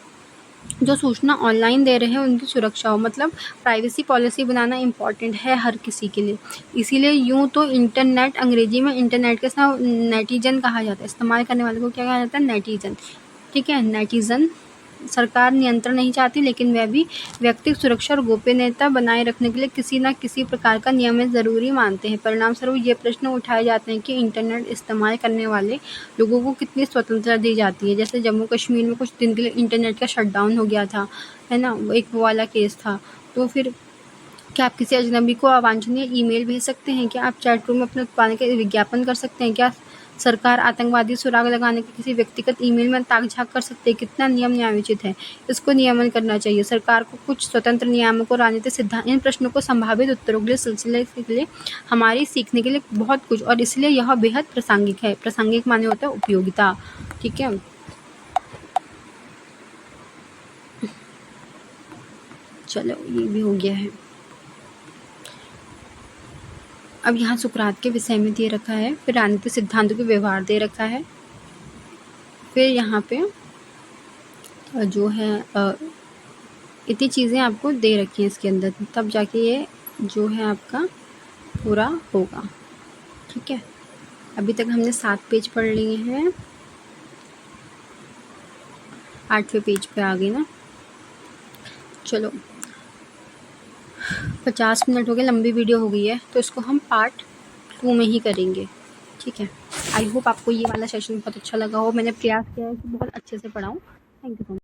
जो सूचना ऑनलाइन दे रहे हैं उनकी सुरक्षा हो, मतलब प्राइवेसी पॉलिसी बनाना इम्पॉर्टेंट है हर किसी के लिए। इसीलिए यूँ तो इंटरनेट, अंग्रेजी में इंटरनेट के साथ नेटिजन कहा जाता है, इस्तेमाल करने वाले को क्या कहा जाता है, नेटिजन, ठीक है, नेटिजन सरकार नियंत्रण नहीं चाहती, लेकिन वह भी व्यक्तिगत सुरक्षा और गोपनीयता बनाए रखने के लिए किसी न किसी प्रकार का नियम ज़रूरी मानते हैं। परिणामस्वरूप ये प्रश्न उठाए जाते हैं कि इंटरनेट इस्तेमाल करने वाले लोगों को कितनी स्वतंत्रता दी जाती है। जैसे जम्मू कश्मीर में कुछ दिन के लिए इंटरनेट का शटडाउन हो गया था, है ना, एक वो वाला केस था। तो फिर क्या आप किसी अजनबी को अवांछनीय ईमेल भेज सकते हैं? क्या आप चैट रूम में अपने उत्पाद का विज्ञापन कर सकते हैं? क्या सरकार आतंकवादी सुराग लगाने के किसी व्यक्तिगत ईमेल में ताक झाँक कर सकते हैं? कितना नियम न्यायोचित है? इसको नियमन करना चाहिए। सरकार को कुछ स्वतंत्र नियामक और राजनीतिक सिद्धांत, इन प्रश्नों को संभावित उत्तरों के लिए सिलसिले के लिए हमारी सीखने के लिए बहुत कुछ, और इसलिए यह बेहद प्रासंगिक है। प्रासंगिक माने होता है उपयोगिता, ठीक है। चलो ये भी हो गया है। अब यहाँ सुकरात के विषय में दे रखा है, फिर राजनीतिक सिद्धांतों के व्यवहार दे रखा है, फिर यहाँ पे जो है इतनी चीज़ें आपको दे रखी हैं इसके अंदर, तब जाके ये जो है आपका पूरा होगा, ठीक है। अभी तक हमने 7 पेज पढ़ लिए हैं, 8वें पेज पे आ गए ना। चलो 50 मिनट हो गए, लंबी वीडियो हो गई है, तो इसको हम पार्ट 2 में ही करेंगे, ठीक है। आई होप आपको ये वाला सेशन बहुत अच्छा लगा हो। मैंने प्रयास किया है कि बहुत अच्छे से पढ़ाऊँ। Thank you so much.